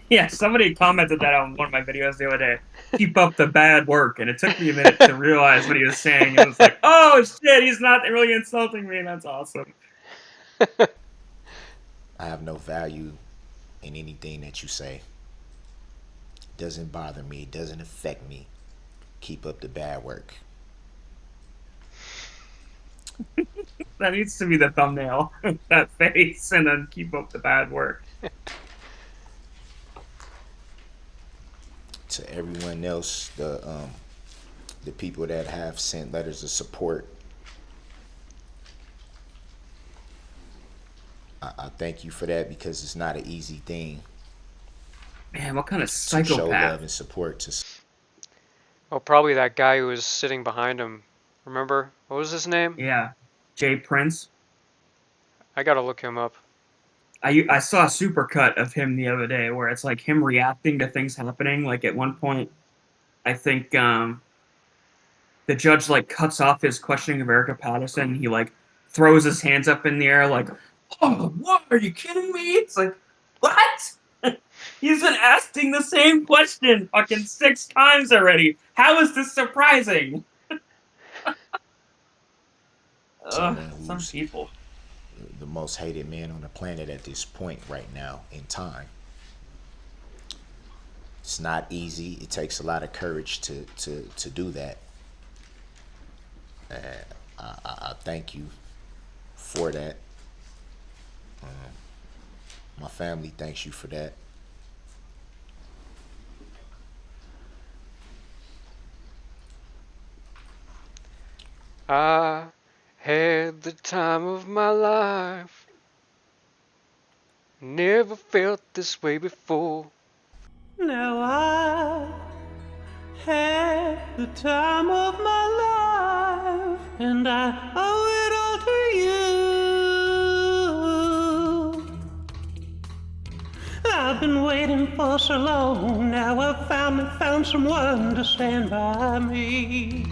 Yeah, somebody commented that on one of my videos the other day. Keep up the bad work, and it took me a minute to realize what he was saying. It was like, oh shit, he's not really insulting me. That's awesome. I have no value in anything that you say. It doesn't bother me. It doesn't affect me. Keep up the bad work. That needs to be the thumbnail. That face, and then keep up the bad work. To everyone else, the people that have sent letters of support, I thank you for that, because it's not an easy thing Man, what kind of to show love psychopath? and support to. Oh, probably that guy who was sitting behind him. Remember? What was his name? Yeah, Jay Prince. I gotta look him up. I saw a supercut of him the other day where it's like him reacting to things happening. Like at one point, I think the judge like cuts off his questioning of Erica Patterson. He like throws his hands up in the air like, "Oh, what? Are you kidding me?" It's like, what? He's been asking the same question fucking 6 times already. How is this surprising? Someone Some who's people. the most hated man on the planet at this point right now in time. It's not easy. It takes a lot of courage to do that. And I thank you for that. My family thanks you for that. I had the time of my life. Never felt this way before. Now I had the time of my life, and I owe it all to you. I've been waiting for so long, now I've finally found someone to stand by me.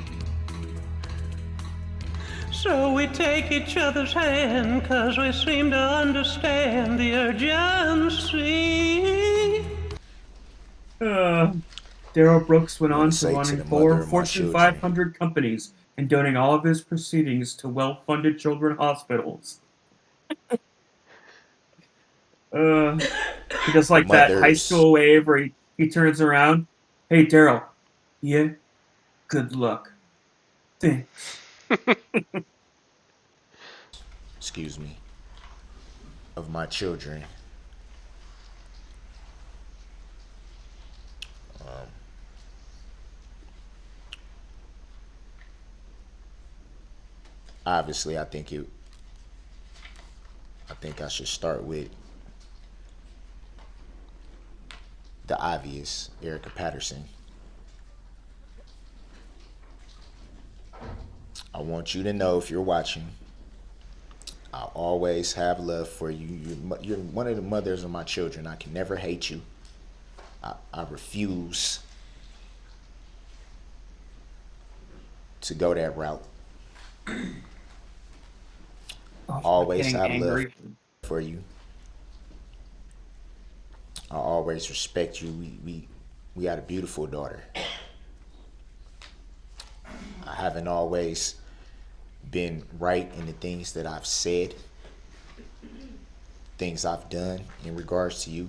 So we take each other's hand, 'cause we seem to understand the urgency. Darrell Brooks went on to Say to running the 4 mother of my Fortune children, 500 companies and donating all of his proceedings to well-funded children's hospitals. He does like that high mothers, school wave where he turns around. Hey, Darrell. Yeah? Good luck. Thanks. excuse me, of my children. Obviously, I think I should start with the obvious, Erica Patterson. I want you to know, if you're watching, I always have love for you. You're one of the mothers of my children. I can never hate you. I refuse to go that route. Always have love for you. I always respect you. We had a beautiful daughter. I haven't always been right in the things that I've said, things I've done in regards to you.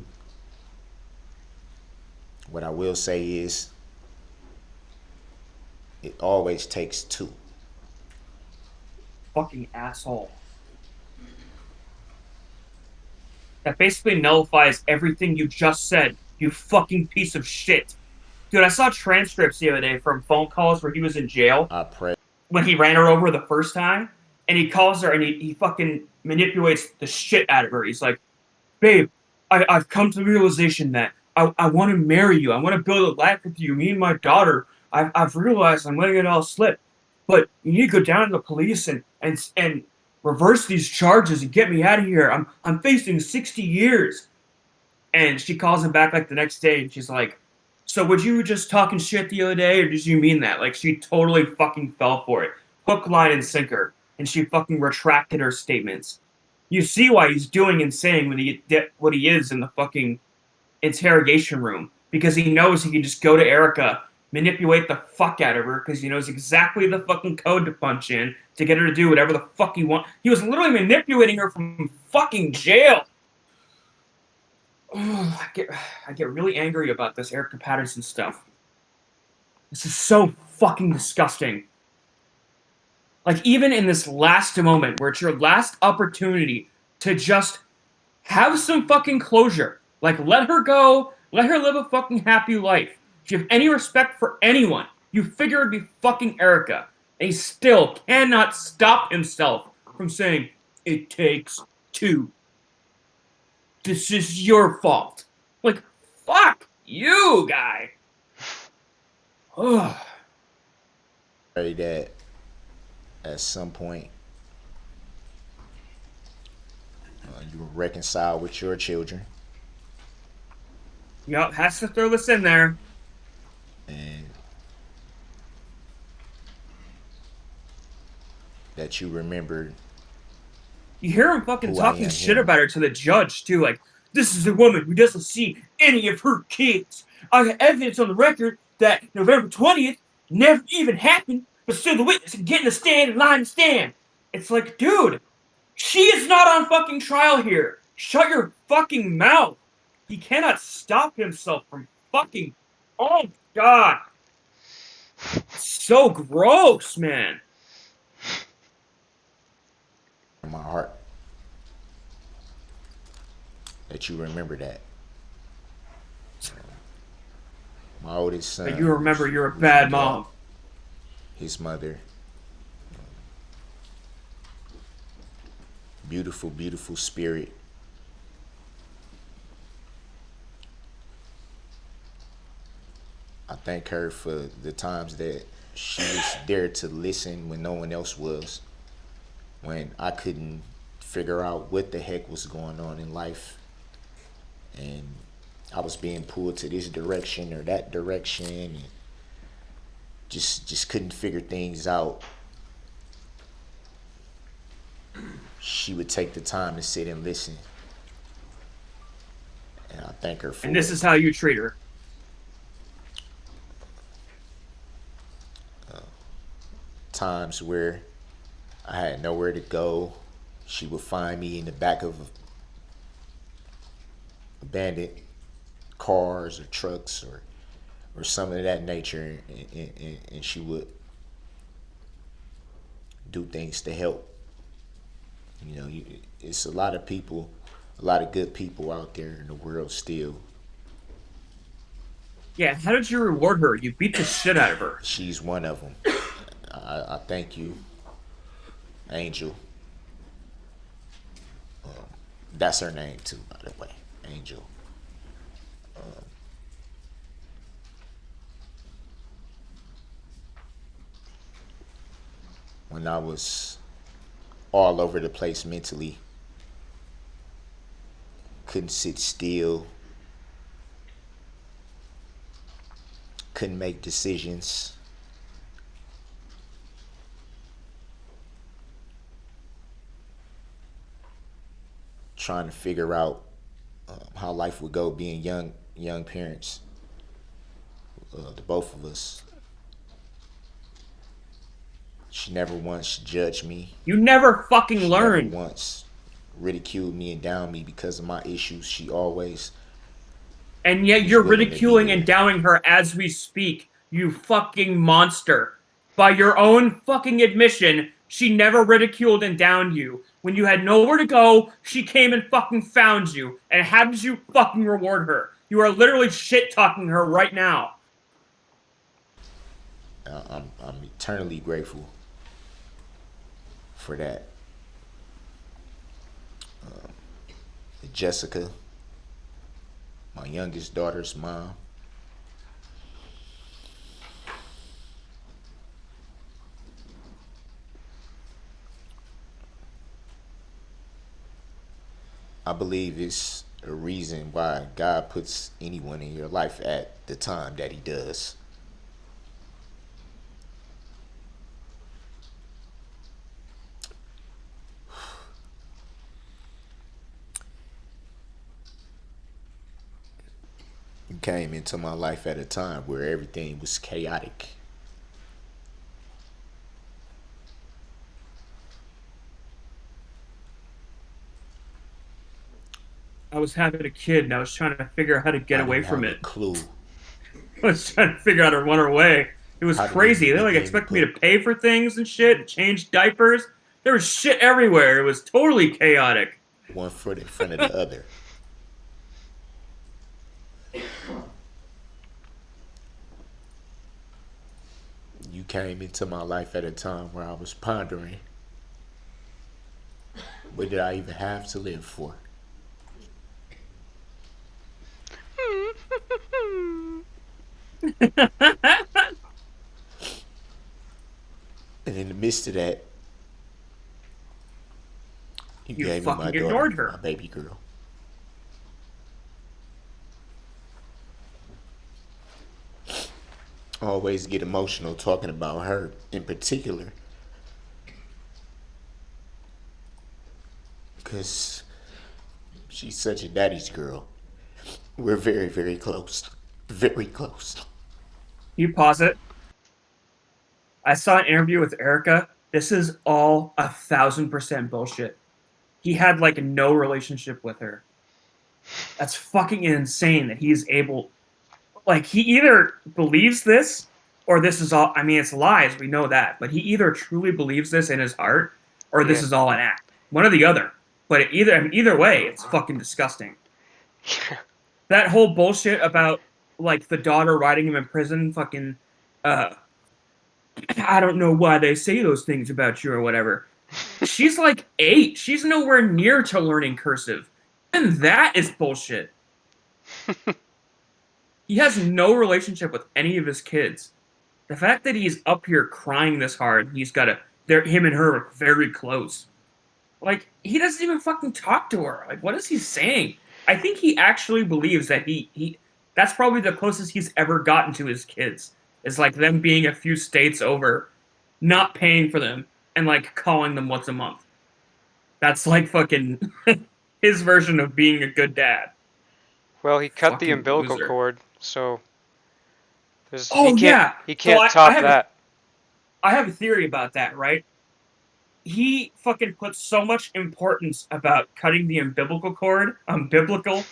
What I will say is, it always takes two. Fucking asshole. That basically nullifies everything you just said, you fucking piece of shit. Dude, I saw transcripts the other day from phone calls where he was in jail I pray. when he ran her over the first time, and he calls her and he fucking manipulates the shit out of her. He's like, babe, I've come to the realization that I want to marry you. I want to build a life with you, me and my daughter. I've realized I'm letting it all slip. But you need to go down to the police and reverse these charges and get me out of here. I'm facing 60 years. And she calls him back like the next day and she's like, so would you just talking shit the other day or did you mean that? Like she totally fucking fell for it. Hook, line, and sinker. And she fucking retracted her statements. You see why he's doing and saying what he is in the fucking interrogation room. Because he knows he can just go to Erica, manipulate the fuck out of her, because he knows exactly the fucking code to punch in to get her to do whatever the fuck he wants. He was literally manipulating her from fucking jail. I get really angry about this Erica Patterson stuff. This is so fucking disgusting. Like, even in this last moment, where it's your last opportunity to just have some fucking closure. Like, let her go, let her live a fucking happy life. If you have any respect for anyone, you figure it'd be fucking Erica. And he still cannot stop himself from saying, it takes two. This is your fault. Like, fuck you, guy. Ugh. That at some point you reconcile with your children. Yup, has to throw this in there. And that you remembered. You hear him fucking talking shit about her to the judge, too. Like, this is a woman who doesn't see any of her kids. I have evidence on the record that November 20th never even happened, but still the witness can get in the stand and lie in the stand. It's like, dude, she is not on fucking trial here. Shut your fucking mouth. He cannot stop himself from fucking... Oh, God. So gross, man. In my heart that you remember that. My oldest son. That you remember you're a bad mom. His mother. Beautiful, beautiful spirit. I thank her for the times that she was there to listen when no one else was. When I couldn't figure out what the heck was going on in life. And I was being pulled to this direction or that direction. And just couldn't figure things out. She would take the time to sit and listen. And I thank her for it. And this is how you treat her. Times where I had nowhere to go, she would find me in the back of abandoned cars or trucks or something of that nature, and she would do things to help. You know, it's a lot of people, a lot of good people out there in the world still. Yeah, how did you reward her? You beat the shit out of her. She's one of them. I thank you, Angel. That's her name too, by the way, Angel. When I was all over the place mentally, couldn't sit still, couldn't make decisions. Trying to figure out how life would go being young parents, the both of us. She never once judged me. You never fucking She learned. never once ridiculed me and downed me because of my issues. She always... And yet you're ridiculing and downing her as we speak, you fucking monster. By your own fucking admission, she never ridiculed and downed you. When you had nowhere to go, she came and fucking found you. And how did you fucking reward her? You are literally shit-talking her right now. I'm eternally grateful for that. Jessica, my youngest daughter's mom. I believe it's a reason why God puts anyone in your life at the time that He does. You came into my life at a time where everything was chaotic. I was having a kid and I was trying to figure out how to get I away didn't from have a it. clue. I was trying to figure out how to run away. It was How did He crazy. They like begin to expect me to put pay for things and shit, change diapers. There was shit everywhere. It was totally chaotic. one foot in front of the other? You came into my life at a time where I was pondering, what did I even have to live for? And in the midst of that, you You gave me my fucking daughter, ignored my her. baby girl. I always get emotional talking about her in particular because she's such a daddy's girl. We're very, very close. Very close. You pause it. I saw an interview with Erica. This is all 1,000% bullshit. He had like no relationship with her. That's fucking insane that he's able. Like, he either believes this or this is all. I mean, it's lies. We know that. But he either truly believes this in his heart or this Yeah. is all an act. One or the other. But either, I mean, either way, it's fucking disgusting. That whole bullshit about like the daughter writing him in prison, fucking, uh, I don't know why they say those things about you or whatever. She's like 8. She's nowhere near to learning cursive. And that is bullshit. He has no relationship with any of his kids. The fact that he's up here crying this hard, he's got a, him and her are very close. Like, he doesn't even fucking talk to her. Like, what is he saying? I think he actually believes that he that's probably the closest he's ever gotten to his kids. Is like them being a few states over, not paying for them, and like calling them once a month. That's like fucking his version of being a good dad. Well, he cut the Fucking umbilical loser. cord, so Oh yeah. he So can't top have a that. I have a theory about that, right? He fucking puts so much importance about cutting the umbilical cord, biblical,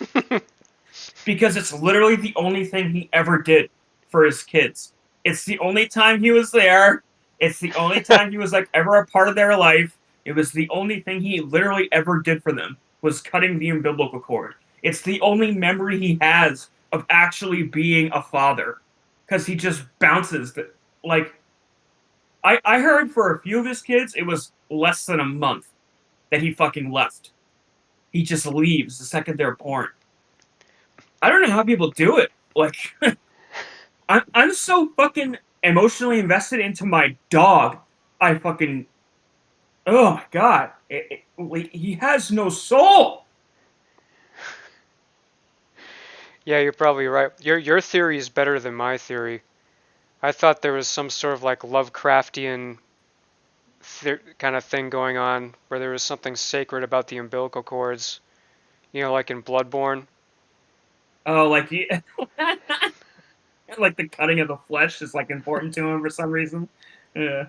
because it's literally the only thing he ever did for his kids. It's the only time he was there. It's the only time he was like ever a part of their life. It was the only thing he literally ever did for them was cutting the umbilical cord. It's the only memory he has of actually being a father because he just bounces. Like I heard for a few of his kids, it was less than a month that he fucking left. He just leaves the second they're born. I don't know how people do it. Like, I'm so fucking emotionally invested into my dog. I fucking, oh my god, like, he has no soul. Yeah, you're probably right. Your theory is better than my theory. I thought there was some sort of like Lovecraftian kind of thing going on where there was something sacred about the umbilical cords. You know, like in Bloodborne. Oh, like he, like the cutting of the flesh is like important to him for some reason. Yeah.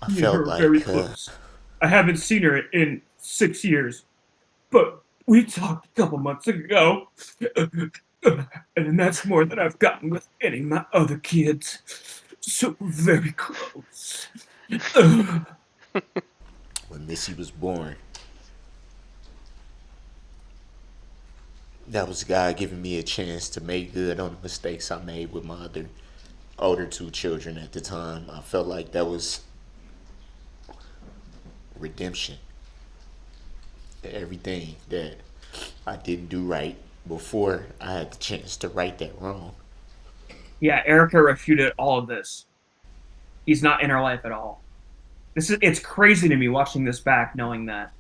I Me and felt her are very like close. I haven't seen her in 6 years, but we talked a couple months ago. And that's more than I've gotten with any of my other kids. So we're very close. When Missy was born, that was God giving me a chance to make good on the mistakes I made with my other older two children at the time. I felt like that was redemption. Everything that I didn't do right before I had the chance to right that wrong. Yeah, Erica refuted all of this. He's not in her life at all. It's crazy to me watching this back, knowing that.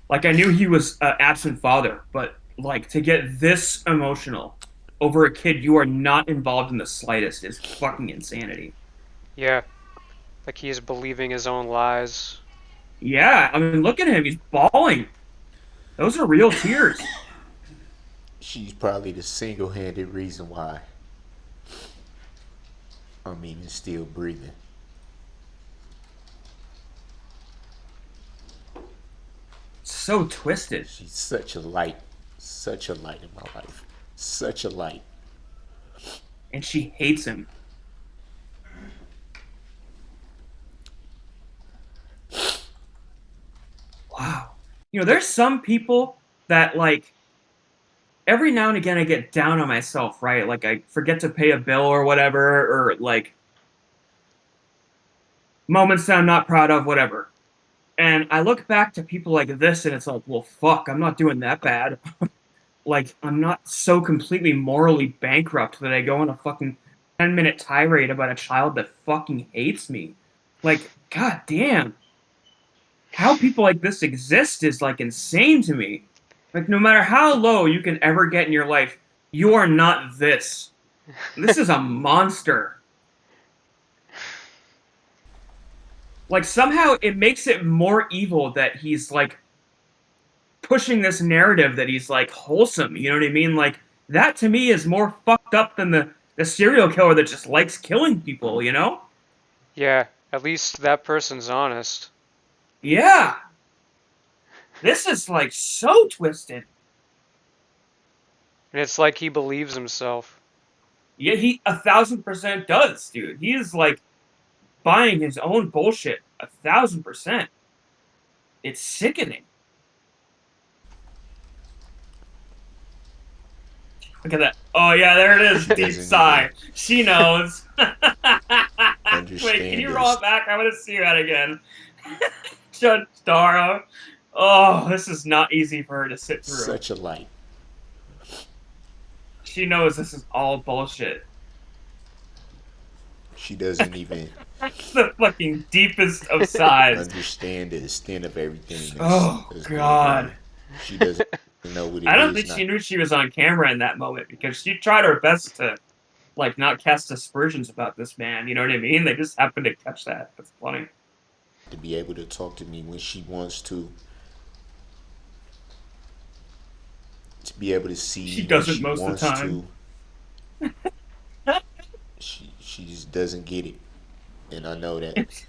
Like, I knew he was an absent father, but like to get this emotional over a kid you are not involved in the slightest is fucking insanity. Yeah, like he is believing his own lies. Yeah, I mean, look at him. He's bawling. Those are real tears. She's probably the single-handed reason why I'm even still breathing. So twisted. She's such a light in my life, such a light. And she hates him. Wow. You know, there's some people that, like, every now and again I get down on myself, right? Like, I forget to pay a bill or whatever, or, like, moments that I'm not proud of, whatever. And I look back to people like this, and it's like, well, fuck, I'm not doing that bad. Like, I'm not so completely morally bankrupt that I go on a fucking 10-minute tirade about a child that fucking hates me. Like, god damn. How people like this exist is, like, insane to me. Like, no matter how low you can ever get in your life, you are not this. This is a monster. Like, somehow it makes it more evil that he's, like, pushing this narrative that he's, like, wholesome. You know what I mean? Like, that to me is more fucked up than the serial killer that just likes killing people, you know? Yeah, at least that person's honest. Yeah. This is, like, so twisted. And it's like he believes himself. Yeah, he 1,000% does, dude. He is, like, buying his own bullshit 1,000%. It's sickening. Look at that. Oh, yeah, there it is. Deep sigh. She knows. Wait, can you roll it back? I want to see that again. Judge Darrell. Oh, this is not easy for her to sit through. Such a light. She knows this is all bullshit. She doesn't even The fucking deepest of sighs. understand the extent of everything. Oh, God. She doesn't know what it is. I don't think she knew she was on camera in that moment because she tried her best to, like, not cast aspersions about this man. You know what I mean? They just happened to catch that. That's funny. To be able to talk to me when she wants to be able to see She doesn't she most of the time. She just doesn't get it, and I know that.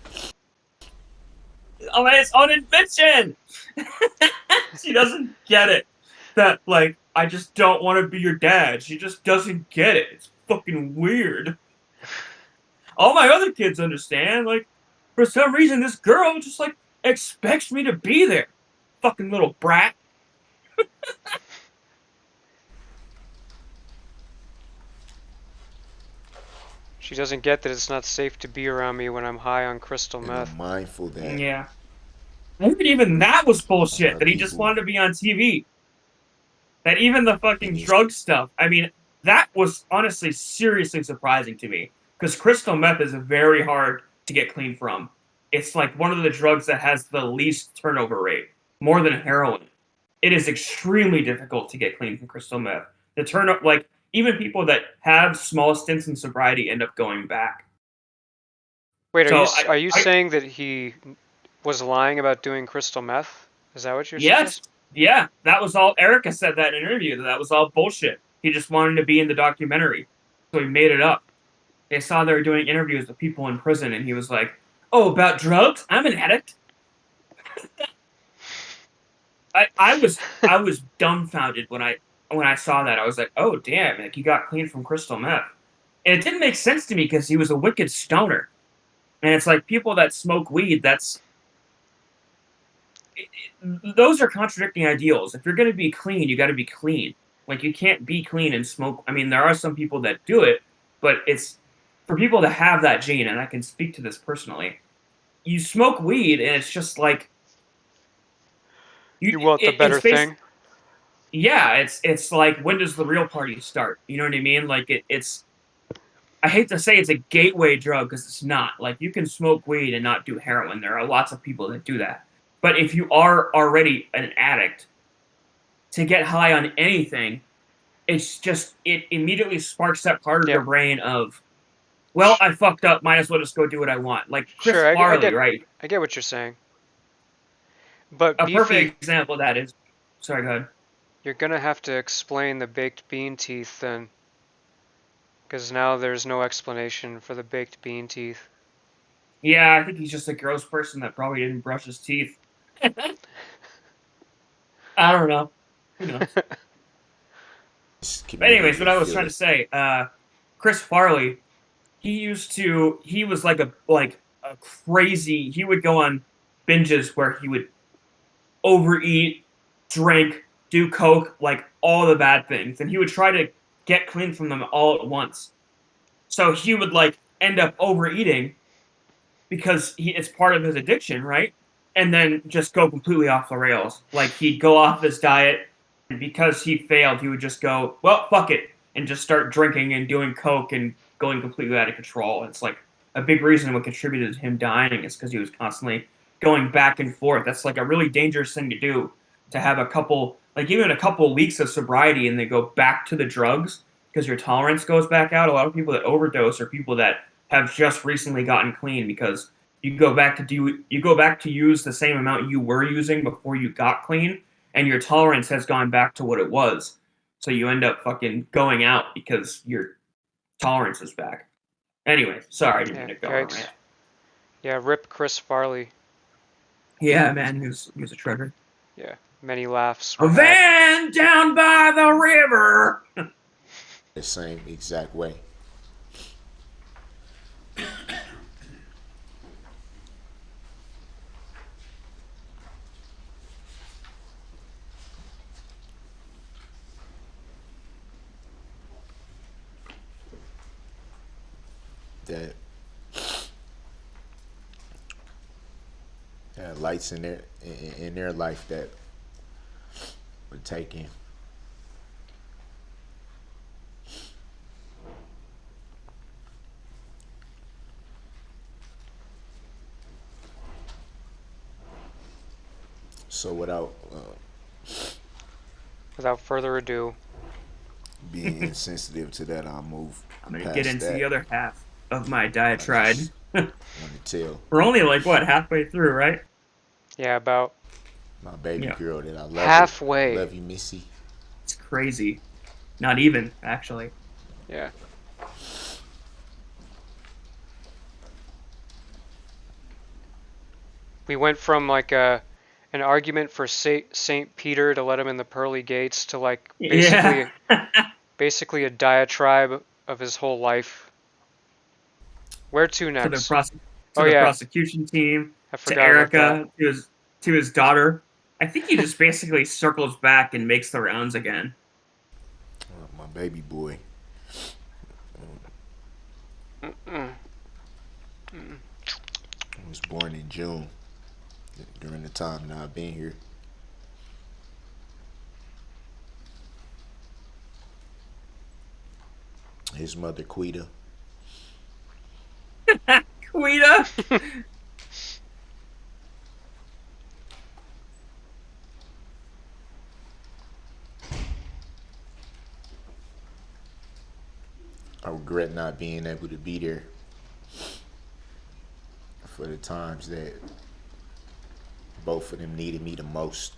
Oh, it's on invention. She doesn't get it. That, like, I just don't want to be your dad. She just doesn't get it. It's fucking weird. All my other kids understand. Like, for some reason, this girl just, like, expects me to be there. Fucking little brat. She doesn't get that it's not safe to be around me when I'm high on crystal And meth. I'm mindful that Yeah. I heard even that was bullshit. That he just wanted to be on TV. That even the fucking drug stuff. I mean, that was honestly seriously surprising to me. Because crystal meth is very hard to get clean from. It's like one of the drugs that has the least turnover rate. More than heroin. It is extremely difficult to get clean from crystal meth. The turn like, even people that have small stints in sobriety end up going back. Wait, So are you saying that he was lying about doing crystal meth? Is that what you're Yes. suggesting? Yeah, that was all. Erica said that in an interview. That was all bullshit. He just wanted to be in the documentary. So he made it up. They saw they were doing interviews with people in prison, and he was like, oh, about drugs? I'm an addict. I was dumbfounded when I saw that. I was like, oh, damn, like, he got clean from crystal meth. And it didn't make sense to me because he was a wicked stoner. And it's like people that smoke weed. Those are contradicting ideals. If you're going to be clean, you got to be clean. Like you can't be clean and smoke. I mean, there are some people that do it, but it's for people to have that gene, and I can speak to this personally. You smoke weed, and it's just like You want the better it's based. thing? Yeah, it's like when does the real party start? You know what I mean? Like it's. I hate to say it's a gateway drug because it's not. Like you can smoke weed and not do heroin. There are lots of people that do that. But if you are already an addict, to get high on anything, it's just it immediately sparks that part of Yeah. your brain of, well, I fucked up, might as well just go do what I want. Like Chris Sure, Farley, right? I get what you're saying. But A Beefy, perfect example of that is, sorry, go ahead. you're gonna have to explain the baked bean teeth then, because now there's no explanation for the baked bean teeth. Yeah, I think he's just a gross person that probably didn't brush his teeth. I don't know. Who knows? But anyways, what I was trying to say, Chris Farley, he was like a crazy. He would go on binges where he would overeat, drink, do coke, like all the bad things, and he would try to get clean from them all at once. So he would like end up overeating because it's part of his addiction, right? And then just go completely off the rails. Like he'd go off his diet, and because he failed, he would just go, well, fuck it, and just start drinking and doing coke and going completely out of control. It's like a big reason what contributed to him dying is because he was constantly going back and forth. That's like a really dangerous thing to do, to have a couple, like even a couple weeks of sobriety and then go back to the drugs because your tolerance goes back out. A lot of people that overdose are people that have just recently gotten clean because you go back to use the same amount you were using before you got clean, and your tolerance has gone back to what it was. So you end up fucking going out because your tolerance is back. Anyway, sorry, I didn't mean Yeah, to go on a yikes. rant. Yeah, rip Chris Farley. Yeah, man, he was a treasure. Yeah, many laughs A were had. van down by the river. The same exact way. That lights in their life that were taken. So Without further ado, being insensitive to that, I'll move. I'm gonna past get into that. the other half of my diatribe. Want to tell We're only like what, halfway through, right? yeah, about my baby Yeah. girl that I love. halfway. Love you, Missy. It's crazy. Not even, actually. Yeah. We went from like an argument for Saint Peter to let him in the pearly gates to like basically Yeah. basically a diatribe of his whole life. Where to to next? the prosecution team, I to forgot about that. Erica, to his daughter. I think he just basically circles back and makes the rounds again. My baby boy. He was born in June, during the time that I've been here. His mother, Quita. Quita. I regret not being able to be there for the times that both of them needed me the most.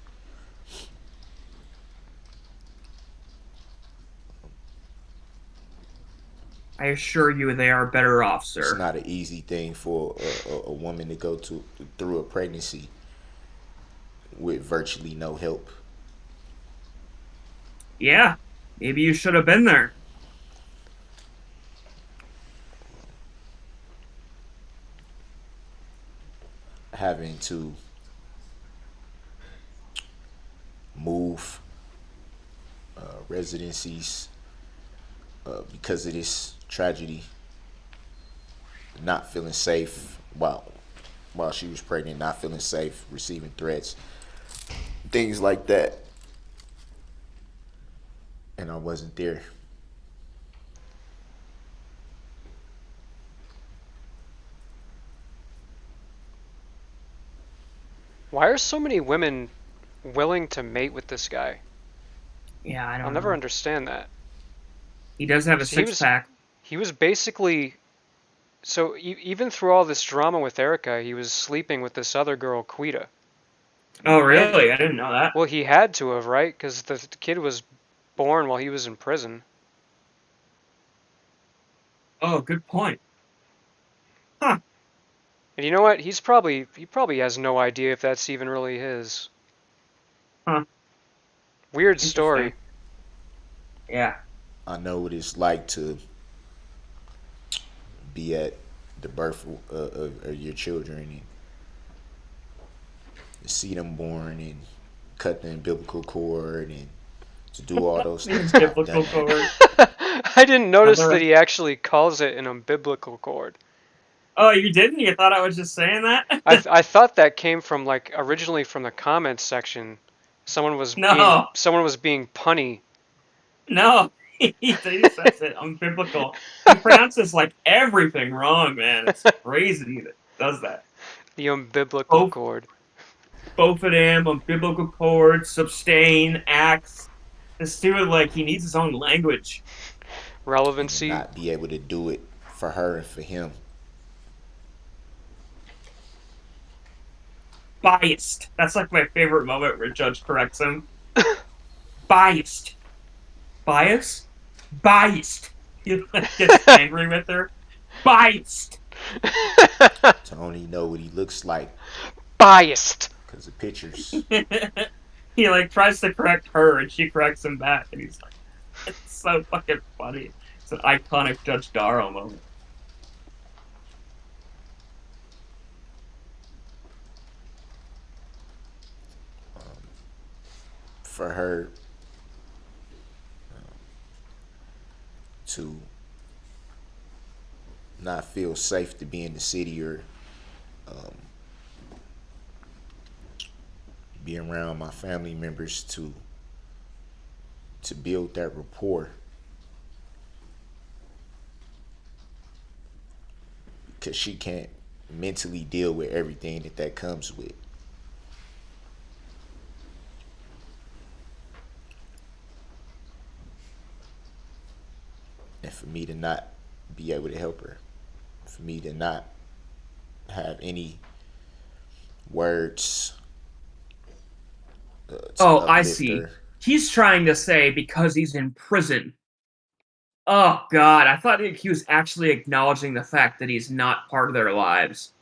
I assure you, they are better off, sir. It's not an easy thing for a woman to go through a pregnancy with virtually no help. Yeah, maybe you should have been there. having to move residencies because of this tragedy, not feeling safe while she was pregnant, not feeling safe, receiving threats, things like that. And I wasn't there. Why are so many women willing to mate with this guy? Yeah, I I'll don't never know. understand that. He does have a 'Cause he six was pack. he was basically so even through all this drama with Erica, he was sleeping with this other girl, Quita. Oh, And really? I didn't know that. well, he had to have, right? Because the kid was born while he was in prison. Oh, good point. Huh. And you know what? He probably has no idea if that's even really his. Huh. Weird Interesting. story. Yeah. I know what it's like to be at the birth of your children and see them born and cut the umbilical cord and to do all those The things. I've done biblical that. cord. I didn't notice that Another. he actually calls it an umbilical cord. Oh, you didn't? You thought I was just saying I that? I thought that came from like originally from the comments section. No. Someone was being punny. No. He says it unbiblical. He pronounces like everything wrong, man. It's crazy that he does that. The umbilical Both cord. both of them, unbiblical cord, sustain, acts. This dude, like, he needs his own language. And to Relevancy. not be able to do it for her and for him. Biased. That's like my favorite moment where Judge corrects him. Biased. Bias? Biased. He like, gets angry with her. Biased. To only know what he looks like Biased. because of pictures. He like tries to correct her and she corrects him back and he's like, it's so fucking funny. It's an iconic Judge Darrell moment. For her to not feel safe to be in the city or um, be around my family members to build that rapport because she can't mentally deal with everything that comes with. And for me to not be able to help her, for me to not have any words to Oh, I uplift see. her. He's trying to say because he's in prison. Oh god, I thought he was actually acknowledging the fact that he's not part of their lives.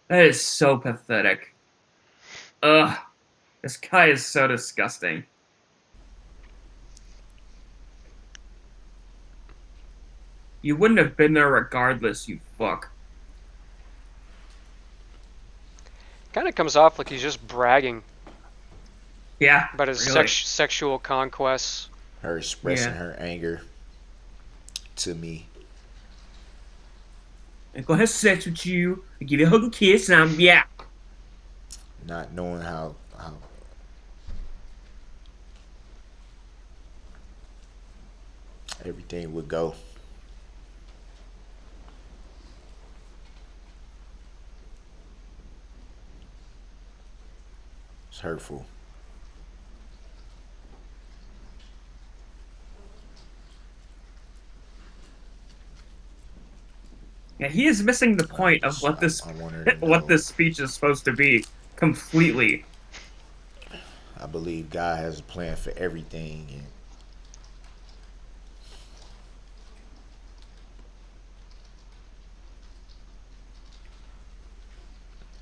That is so pathetic. Ugh, this guy is so disgusting. You wouldn't have been there regardless, you fuck. Kind of comes off like he's just bragging Yeah, about his really. sexual conquests. Her expressing Yeah. her anger to me. I'm gonna have sex with you, I give you a hug and kiss, and I'm yeah. Not knowing how everything would go. It's hurtful. Yeah, he is missing the point of what this I want her to what know. this speech is supposed to be completely. I believe God has a plan for everything, and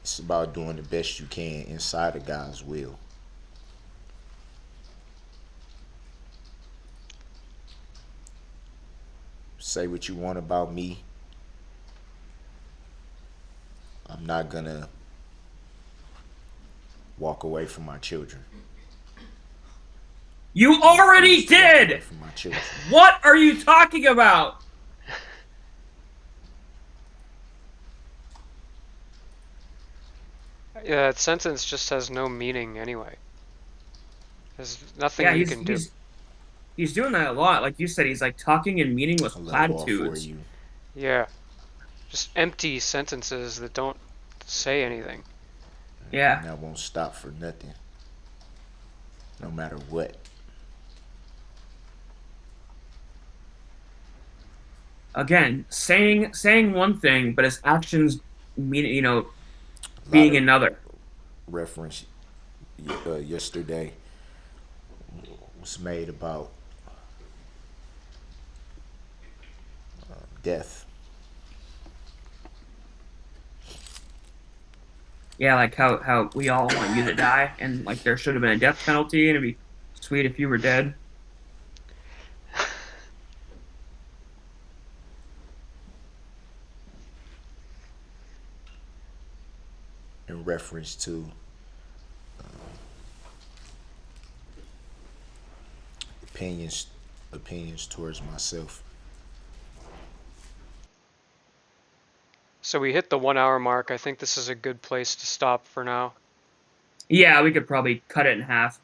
it's about doing the best you can inside of God's will. Say what you want about me. I'm not gonna walk away from my children. You already Refuse to walk away did! from my children. What are you talking about? Yeah, that sentence just has no meaning anyway. There's nothing Yeah, you can do. he's doing that a lot. Like you said, he's like talking in meaningless I love all four of platitudes. you. Yeah, just empty sentences that don't say anything. Yeah. And I won't stop for nothing. No matter what. Again, saying one thing, but his actions mean A lot being of another. reference yesterday was made about death. Yeah, like how we all want you to die, and like there should have been a death penalty, and it'd be sweet if you were dead. In reference to opinions towards myself. So we hit the 1 hour mark. I think this is a good place to stop for now. Yeah, we could probably cut it in half.